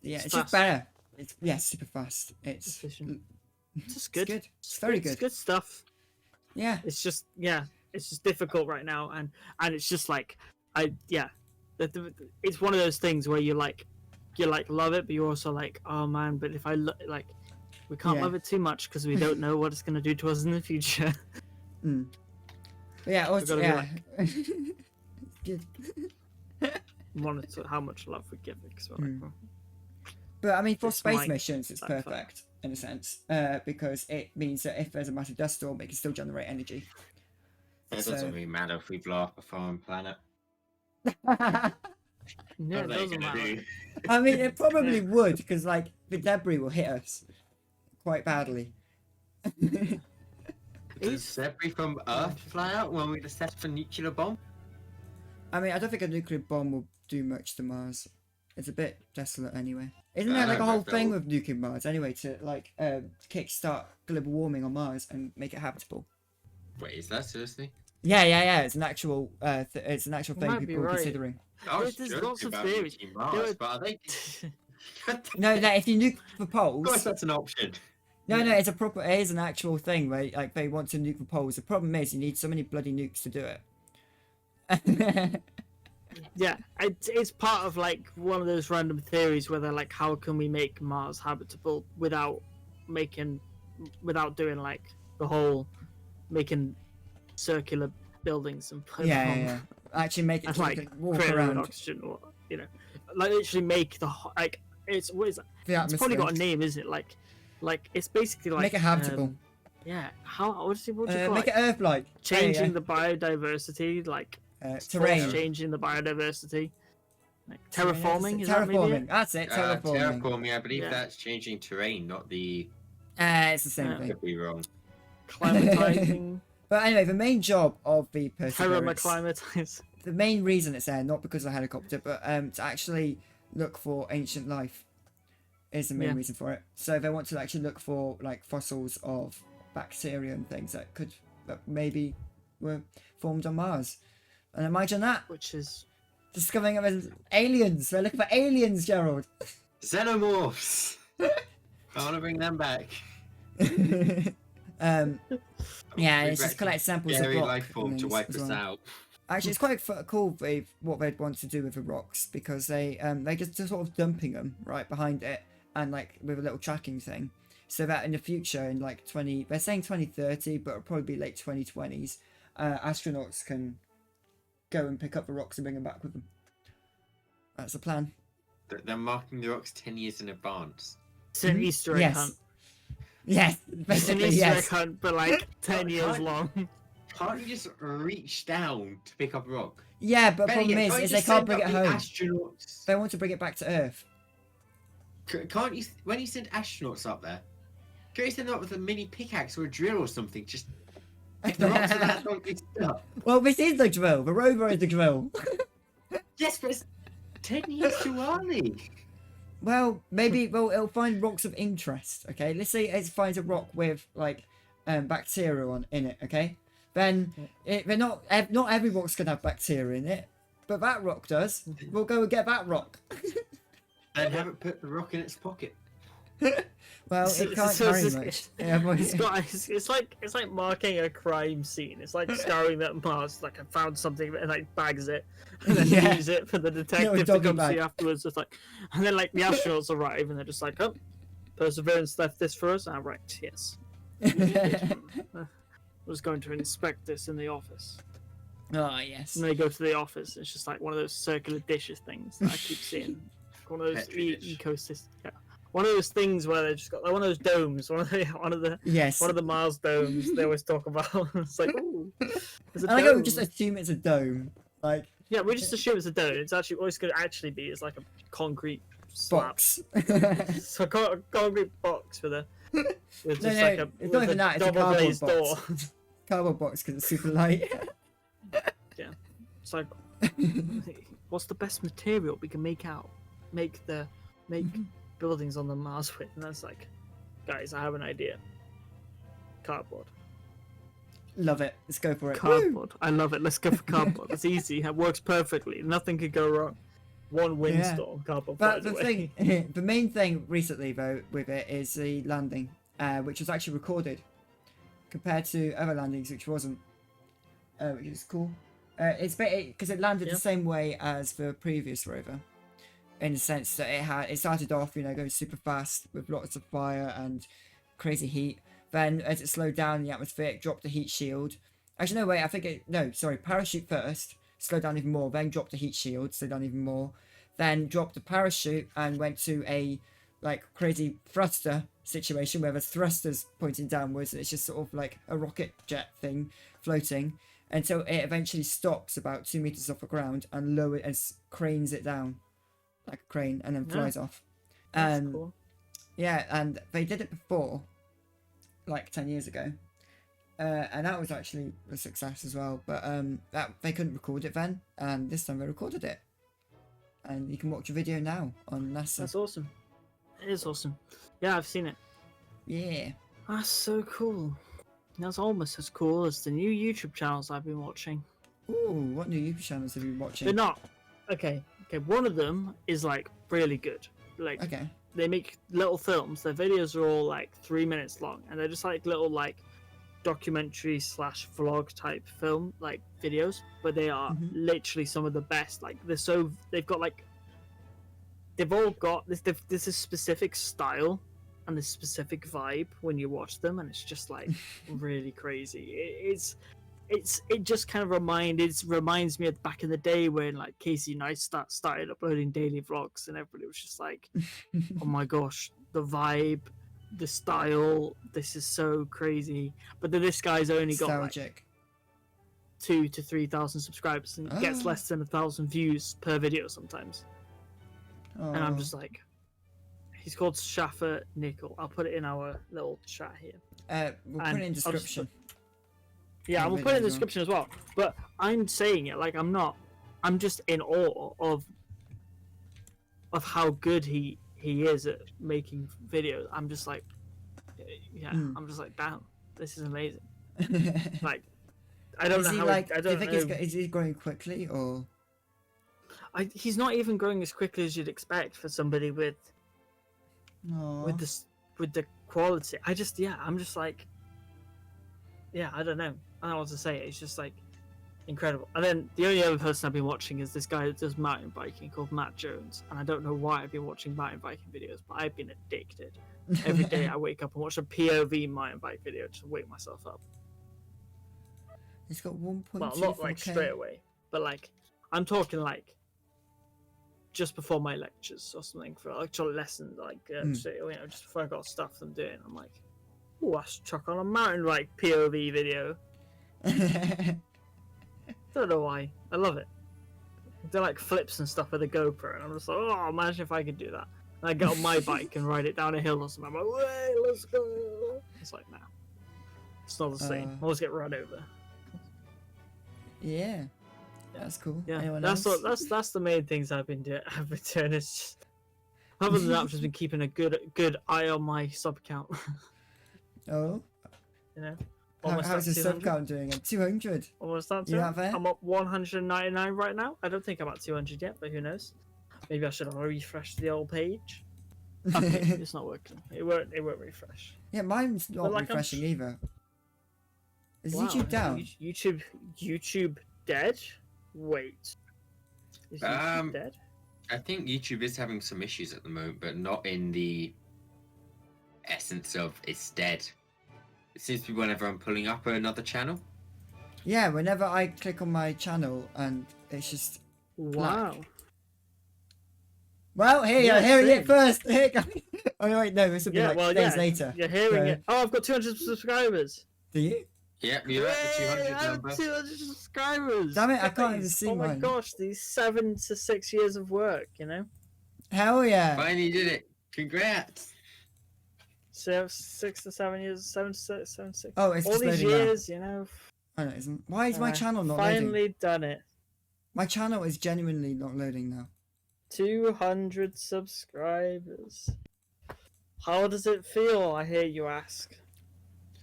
Yeah, it's just fast. better. It's super fast. It's Efficient. It's just good. good. It's very It's good. good stuff. Yeah. It's just it's just difficult right now, and it's just like it's one of those things where you like love it, but you're also like, oh man, but if I look like We can't Yeah. love it too much because we don't know what it's going to do to us in the future. But yeah, also, gotta be Good. Monitor how much love we give it. 'Cause we're like, well, But I mean, for It's space like missions, it's that fun. perfect in a sense, because it means that if there's a massive dust storm, it can still generate energy. It doesn't really matter if we blow up a foreign planet. yeah, What it are they doesn't gonna matter. do? I mean, it probably would, because like the debris will hit us quite badly. Does debris from Earth fly out when we just test for nuclear bomb? I mean, I don't think a nuclear bomb will do much to Mars. It's a bit desolate anyway. Isn't I there like a don't whole know if thing it'll- with nuclear Mars anyway to like kickstart global warming on Mars and make it habitable? Wait, is that seriously? Yeah. It's an actual it's an actual You thing might be people are right. considering. I was There's joking lots of about theories. nuclear Mars, There are- but are they? No, that if you nuke the Of course, poles. that's an option. No, it's a proper. It is an actual thing where like they want to nuke the poles. The problem is you need so many bloody nukes to do it. Yeah, it's part of like one of those random theories where they're like, how can we make Mars habitable without doing like the whole making circular buildings and Yeah. Actually, make it and so you like can walk create around oxygen, or like literally make like it's what is that? the It's probably atmosphere. got a name, isn't it? Like it's basically like Make it habitable. Yeah, what do you call Make it? it Earth-like. Changing the biodiversity, like terrain. changing the biodiversity, like Terrain, terraforming. Is that maybe terraforming. it? That's it. Terraforming. Terraforming, I believe Yeah. that's changing terrain, not the. It's the same Yeah. thing. Could be wrong. Climatizing, But anyway, the main job of the Perseverance, terramaclimatize. the main reason it's there, not because of the helicopter, but to actually look for ancient life is the main Yeah. reason for it. So they want to actually look for like fossils of bacteria and things that maybe were formed on Mars. And imagine that, Which is discovering aliens. They're looking for aliens, Gerald. Xenomorphs. I want to bring them back. Yeah, it's just collect samples of Scary rock life form and to things wipe as us well. out. Actually, it's quite cool what they'd want to do with the rocks because they just sort of dumping them right behind it and like with a little tracking thing, so that in the future in like they're saying 2030, but it'll probably be late 2020s, astronauts can go and pick up the rocks and bring them back with them. That's the plan. They're marking the rocks 10 years in advance. it's an Easter egg Yes. hunt. Yes, It's an basically Easter egg yes. hunt, but like 10 years Can't- long. Can't you just reach down to pick up a rock? Yeah, but the Better problem yet, is you they just can't send bring it up the home. Astronauts. They want to bring it back to Earth. Can't you? When you send astronauts up there, can't you send them up with a mini pickaxe or a drill or something? Just if the rocks are that strongly stuck. Well, this is the drill. The rover is the drill. Yes, but it's 10 years too early. Well, maybe it'll find rocks of interest. Okay, let's say it finds a rock with like bacteria in it. Okay, then they're not every rock's gonna have bacteria in it, but that rock does. We'll go and get that rock. Then have it put the rock in its pocket. Well, it can't carry much. Yeah, but- It's like marking a crime scene. It's like scouring that Mars. Like I found something and like bags it, and then Yeah. use it for the Little detective to doggy come bag. see afterwards. It's like, and then like the astronauts arrive and they're just like, oh, Perseverance left this for us. Ah, right, yes. I was going to inspect this in the office. Oh yes. And they go to the office. It's just like one of those circular dishes things that I keep seeing. One of those Petri dish. ecosystems. Yeah. One of those things where they just got like one of those domes. One of the Yes. one of the Mars domes they always talk about. It's like, ooh, there's a I like how we dome. just assume it's a dome, like Yeah, we just assume it's a dome. It's actually what it's going to actually be is like a concrete slab. box. So a concrete box with just No, like no, a it's not even that, it's a double cardboard glazed box. door. Cardboard box because it's super light. It's like, what's the best material we can make buildings on the Mars with? And that's like, guys, I have an idea. Cardboard. Love it. Let's go for it. Woo! Cardboard. I love it. Let's go for cardboard. It's easy. It works perfectly. Nothing could go wrong. One windstorm, cardboard But flies the away. thing, the main thing recently though with it is the landing, which was actually recorded, compared to other landings, which wasn't, which is cool. It's because it landed Yeah. the same way as the previous rover, in the sense that it started off, going super fast with lots of fire and crazy heat. Then as it slowed down in the atmosphere, it dropped the heat shield. Actually, no, wait, parachute first, slowed down even more, then dropped the heat shield, slowed down even more, then dropped the parachute and went to a, like, crazy thruster situation where the thruster's pointing downwards, and it's just sort of like a rocket jet thing floating, until it eventually stops about 2 meters off the ground and cranes it down, like a crane, and then flies off. That's cool. Yeah, and they did it before, like 10 years ago. And that was actually a success as well, but that they couldn't record it then, and this time they recorded it, and you can watch a video now on NASA. That's awesome. It is awesome. Yeah, I've seen it. Yeah. That's so cool. That's almost as cool as the new YouTube channels I've been watching. Ooh, what new YouTube channels have you been watching? They're not. Okay. One of them is like really good. Like, Okay. they make little films. Their videos are all like 3 minutes long, and they're just like little like documentary / vlog type film like videos, but they are literally some of the best. Like, they've all got this specific style and this specific vibe when you watch them, and it's just like really crazy. It just kind of reminds me of back in the day when like Casey and I started uploading daily vlogs, and everybody was just like, oh my gosh, the vibe, the style, this is so crazy. But then this guy's only got like 2,000 to 3,000 subscribers and gets less than 1,000 views per video sometimes. And I'm just like, he's called Shaffer Nickel. I'll put it in our little chat here. We'll put it in description. Yeah, I will put it in the description as well. But I'm saying it like I'm just in awe of how good he is at making videos. I'm just like, I'm just like, damn, this is amazing. Like, I don't know how. I don't know. Is he growing quickly or? He's not even growing as quickly as you'd expect for somebody with the quality. I'm just like, I don't know. I don't know what to say. It's just like incredible. And then the only other person I've been watching is this guy that does mountain biking called Matt Jones. And I don't know why I've been watching mountain biking videos, but I've been addicted. Every day I wake up and watch a POV mountain bike video to wake myself up. He's got 1.2. Well, not like straight away, but like I'm talking like just before my lectures or something for actual lesson, like so, just before I got stuff I'm doing. I'm like, oh, let's chuck on a mountain bike POV video. Don't know why. I love it. They're like flips and stuff with a GoPro, and I'm just like, oh, imagine if I could do that. And I get on my bike and ride it down a hill or something. I'm like, hey, let's go. It's like, nah, it's not the same. I always get run over. Yeah, that's cool. Yeah, that's the main things I've been doing. It's just, other than that, I've just been keeping a good eye on my sub count. Oh, you know. How's your sub count doing? At 200. Almost at 200. I'm up 199 right now. I don't think I'm at 200 yet, but who knows? Maybe I should have refreshed the old page. Okay, it's not working. It won't refresh. Yeah, mine's not like refreshing either. Is YouTube down? YouTube dead? Wait. Is YouTube dead? I think YouTube is having some issues at the moment, but not in the essence of it's dead. It seems to be whenever I'm pulling up another channel. Yeah, whenever I click on my channel and it's just wow. Black. Well, you're hearing it first. Oh wait, no, this will be days later. You're hearing it. Oh, I've got 200 subscribers. Do you? Yeah, you're at the 200 number. 200 subscribers. Damn it, I can't even see mine. Oh my mine. gosh, these 7 to 6 years of work, you know? Hell yeah. Finally did it. Congrats. 6 to 7 years, 7 to 6. Oh, it's all these years, you know. Oh, no, it isn't. Why is my channel not finally loading? Done it. My channel is genuinely not loading now. 200 subscribers. How does it feel, I hear you ask?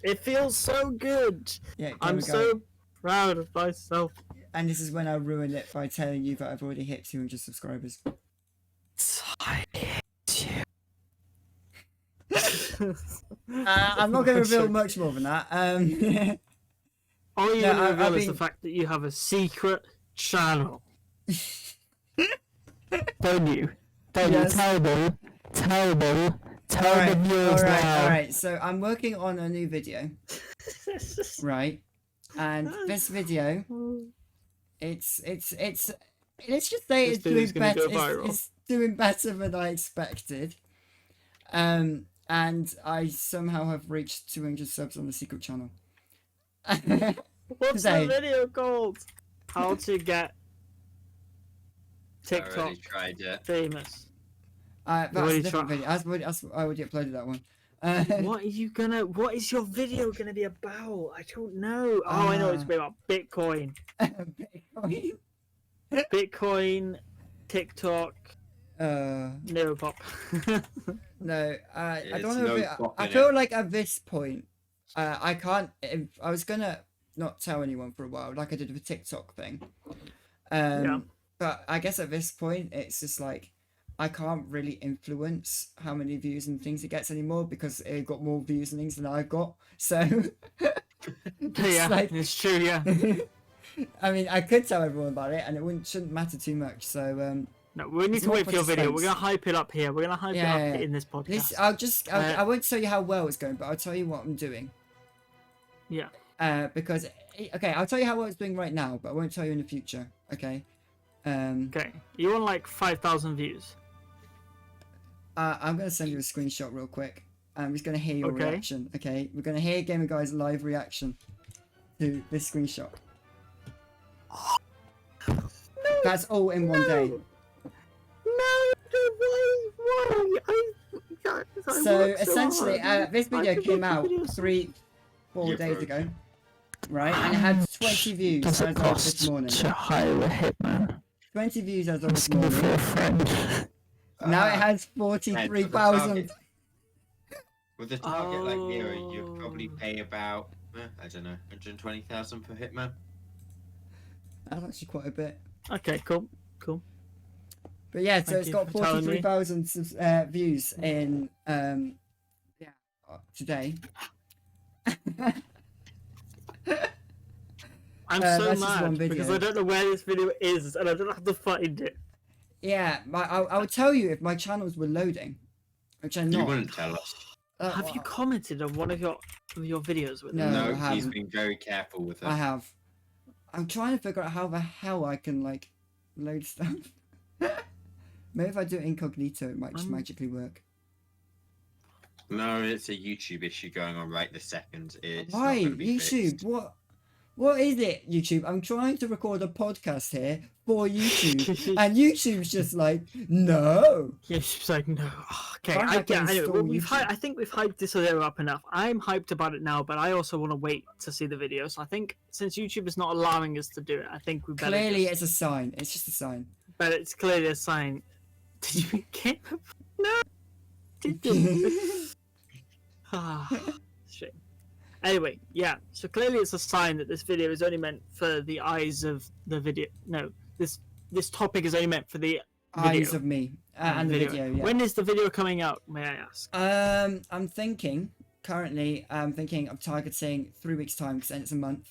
It feels so good. Yeah, I'm so proud of myself. And this is when I ruin it by telling you that I've already hit 200 subscribers. I hate you. I'm not going to reveal much more than that. All you're going to reveal is the fact that you have a secret channel. Don't you? Don't you? Tell Tell the viewers now. Alright, so I'm working on a new video, right? And this video, it's let's just say This it's doing video's gonna better. go viral. It's doing better than I expected. And I somehow have reached 200 subs on the secret channel. What's the video called? How to get I TikTok already tried it. famous. That's already a different tried- video. I already uploaded that one. What is your video gonna be about? I don't know. Oh, I know it's gonna be about Bitcoin. Bitcoin. Bitcoin, TikTok, Nero Pop. No, I It's don't know. no I in feel it. like at this point, I can't. I was gonna not tell anyone for a while, like I did with the TikTok thing. Yeah. But I guess at this point, it's just like I can't really influence how many views and things it gets anymore because it got more views and things than I've got. So Yeah, like- it's true. Yeah. I mean, I could tell everyone about it, and it shouldn't matter too much. So No, we need It's to more wait for your video. suspense. We're gonna hype it up here. We're gonna hype Yeah, it up yeah. in this podcast. this, I won't tell you how well it's going, but I'll tell you what I'm doing. Yeah. Because okay, I'll tell you how well it's doing right now, but I won't tell you in the future. Okay. Okay. You want like 5,000 views. I'm gonna send you a screenshot real quick. I'm just gonna hear your Okay. reaction. Okay, we're gonna hear Gamer Guy's live reaction to this screenshot. That's all in one day. So essentially, this video came out 3-4 days ago, right? And it had 20 views as of this morning. hire a hitman? 20 views as of this morning. friend. Now it has 43,000. With a target like Nero, you'd probably pay about, I don't know, 120,000 per hitman. That's actually quite a bit. Okay, cool. But yeah, so Thank it's you got for telling me. 43,000 views in today. I'm so that's just one mad video. because I don't know where this video is and I don't have to find it. Yeah, I would tell you if my channels were loading, which I'm You not. wouldn't tell us. Have you commented on one of your videos with No, it? I No, he's haven't. been very careful with I it. have. I'm trying to figure out how the hell I can like load stuff. Maybe if I do it incognito, it might just magically work. No, it's a YouTube issue going on right this second. It's not Why gonna be YouTube? fixed. What is it, YouTube? I'm trying to record a podcast here for YouTube, and YouTube's just like, no. Yeah, she's like, no. Okay, Try not to anyway, install we've YouTube. I think we've hyped this video up enough. I'm hyped about it now, but I also want to wait to see the video. So I think since YouTube is not allowing us to do it, I think we better. Clearly, it's a sign. It's just a sign. But it's clearly a sign. Did you get? No. Did you? Ah, shame. Anyway, yeah. So clearly, it's a sign that this video is only meant for the eyes of the video. No, this topic is only meant for the video. Eyes of me and the video. Yeah. When is the video coming out? May I ask? I'm thinking currently. I'm thinking of targeting 3 weeks time because then it's a month,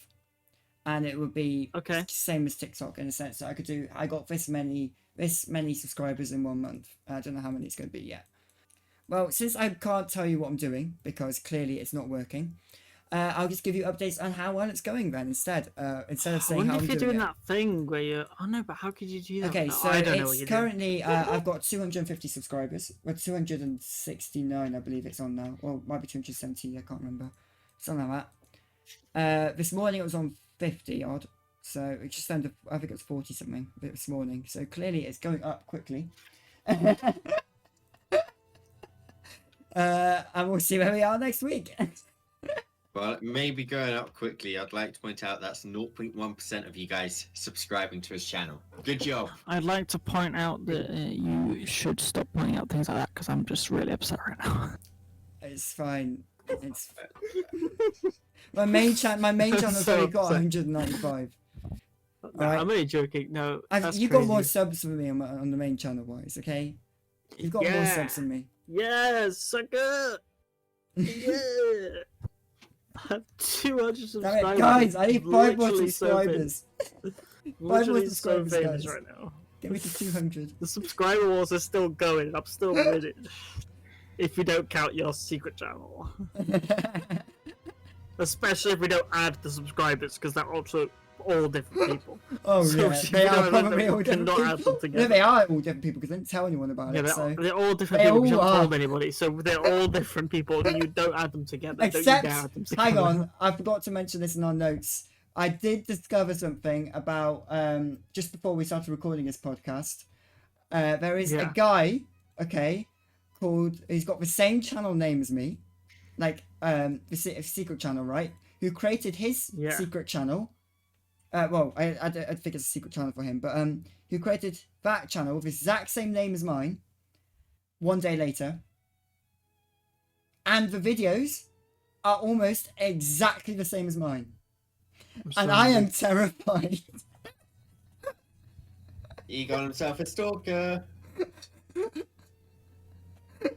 and it would be Okay. same as TikTok in a sense that I could do. I got this many subscribers in 1 month. I don't know how many it's going to be yet. Well, since I can't tell you what I'm doing because clearly it's not working, I'll just give you updates on how well it's going then instead. Instead of I saying wonder how if I'm you're doing doing it. that thing where you. Oh no, but how could you do that? Okay, No, so I don't know what it's you're doing. currently I've got 250 subscribers. Well, 269 I believe it's on now. Well, might be 270. I can't remember. Something like that. This morning it was on 50 odd. So it's just under. I think it was 40 something this morning. So clearly it's going up quickly. And we'll see where we are next week. Well, maybe going up quickly, I'd like to point out that's 0.1% of you guys subscribing to his channel. Good job. I'd like to point out that you should stop pointing out things like that because I'm just really upset right now. It's fine. It's my main channel's So only got upset. 195. No, Alright. I'm only joking. No, that's You got crazy. more subs than me on the main channel wise, okay? You've got more Yeah. subs than me. Yes, sucker. Yeah. I have 200 Damn subscribers. it, guys, I need 5 more Literally so subscribers. famous. 5 more Literally so subscribers, famous guys. right now. Get me to 200. The subscriber wars are still going. I'm still winning. if we don't count your secret channel. Especially if we don't add the subscribers, because they're also all different people. Oh So yeah, if they you are don't add probably them, all we cannot different add them people. together. No, they are all different people because they didn't tell anyone about Yeah, it. So they're all different they people. We all haven't are. told anybody, so they're all different people. And you don't add them together. Don't you except, dare add them together. hang on, I forgot to mention this in our notes. I did discover something about just before we started recording this podcast. There is a guy, okay, called. He's got the same channel name as me, like the secret channel, right? Who created his secret channel? Well, I think it's a secret channel for him, but who created that channel with the exact same name as mine? One day later, and the videos are almost exactly the same as mine, and I am terrified. He got himself a stalker.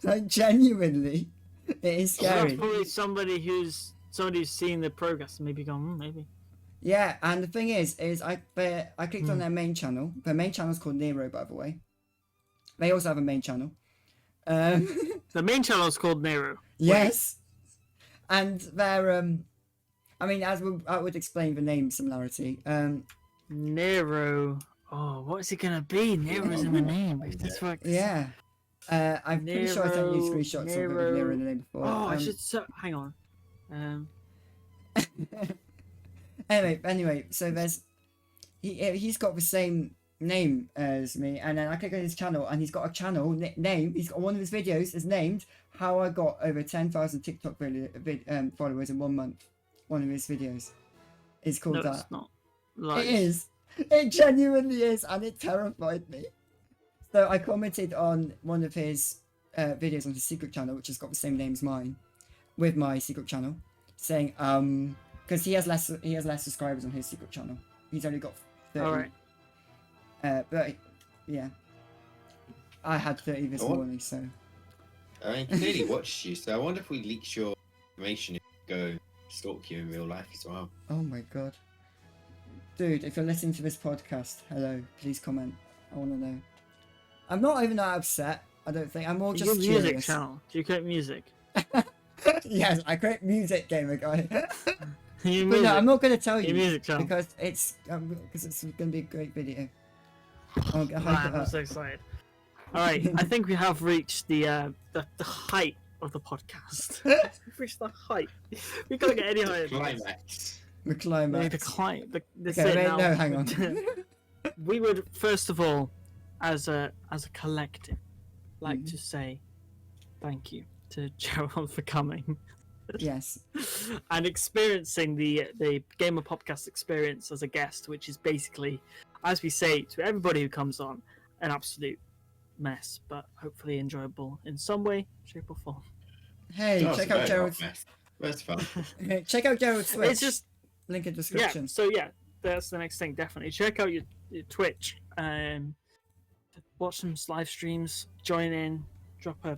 Like genuinely, it is scary. That's probably somebody who's seen the progress and maybe gone, maybe. Yeah, and the thing is I clicked on their main channel. Their main channel is called Nero, by the way. They also have a main channel. The main channel is called Nero. Yes, and they're I mean, I would explain the name similarity. Nero. Oh, what is it gonna be? Nero's in the name. If this works. Yeah. I'm pretty sure I sent you screenshots of it with Nero in the name before. Oh, I should. Hang on. Anyway, so he's got the same name as me, and then I click on his channel, and he's got a channel name. He's got one of his videos is named "How I Got Over 10,000 TikTok followers in 1 month." One of his videos is called that. It's not. Like... It is. It genuinely is, and it terrified me. So I commented on one of his videos on his secret channel, which has got the same name as mine, with my secret channel, saying because he has less subscribers on his secret channel. He's only got 30. All right. But yeah, I had 30 this morning, so. I mean, clearly watched you, so I wonder if we leaked your information if we go stalk you in real life as well. Oh my god. Dude, if you're listening to this podcast, hello, please comment. I want to know. I'm not even that upset, I don't think. I'm more just your curious. music channel. Do you create music? Yes, I create music, gamer guy. But music. no, I'm not going to tell you Your music channel. because it's going to be a great video. I'm gonna hype Man, it I'm up. so excited. All right, I think we have reached the height of the podcast. We've reached the height. We can't get any higher. Climax. The climax. The climax. Okay, wait, no, hang on. We would first of all, as a collective, like to say thank you to Jearldster for coming. Yes. And experiencing the Gamerpopcast experience as a guest, which is basically, as we say to everybody who comes on, an absolute mess, but hopefully enjoyable in some way, shape, or form. Hey, check out Jearld's. That's fun. Check out Jearld's Twitch. It's just link in description. yeah. So yeah, that's the next thing. Definitely check out your Twitch. Watch some live streams. Join in. Drop a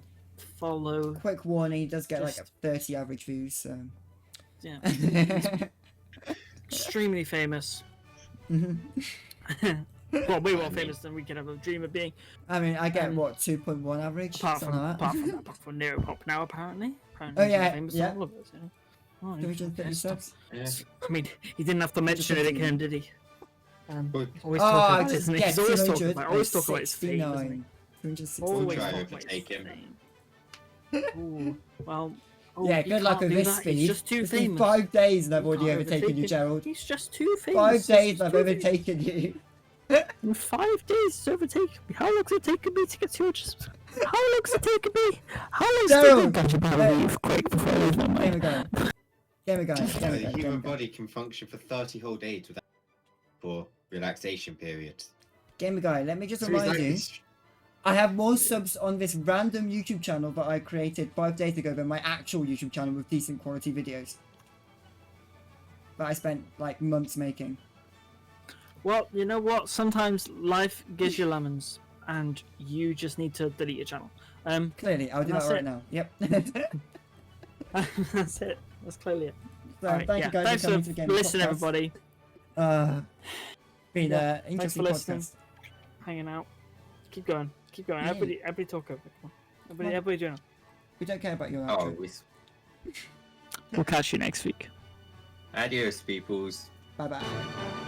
follow. Quick warning: he does get like 30 average views. So. Yeah. Extremely famous. Well, way more famous than we can ever dream of being. I mean, I get what 2.1 average. Apart Something from Nero Pop now, apparently. Oh yeah, famous yeah. all of us, you know? Oh, 230 subs. Yeah. I mean, he didn't have to mention it again, did he? Always Oh, talk about his name. yes, He's always 200 talk about his fame, doesn't he? 269. Always try talk to about his overtake him. fame. Ooh, well. Oh, Yeah, he good luck can't with do this that. speed. He's just too It's been famous. 5 days and I've already Can't overtaken you, overtake him. Gerald. He's just too famous. 5 days He's I've too overtaken you. In 5 days, it's overtaken me. How long's it taken me to get to your... How long's it taken me? How long's it taken me? Got your battle leave quick before I lose my mind. Gamer guy. The human body can function for 30 whole days without for relaxation periods. Gamer guy, let me just So he's remind like you, this- I have more subs on this random YouTube channel that I created 5 days ago than my actual YouTube channel with decent quality videos. That I spent like months making. Well, you know what? Sometimes life gives you lemons, and you just need to delete your channel. Clearly, I'll do that That's right it. now. Yep. That's it. That's clearly it. So, Alright, thank you guys thanks for coming for to the Game listening, Podcast. everybody. Been Yeah, an interesting thanks for podcast. Hanging out. Keep going. Keep going. Yeah. Everybody talk over. Come on. Everybody do it. We don't care about your Oh, outro. We'll catch you next week. adios, peoples. Bye bye.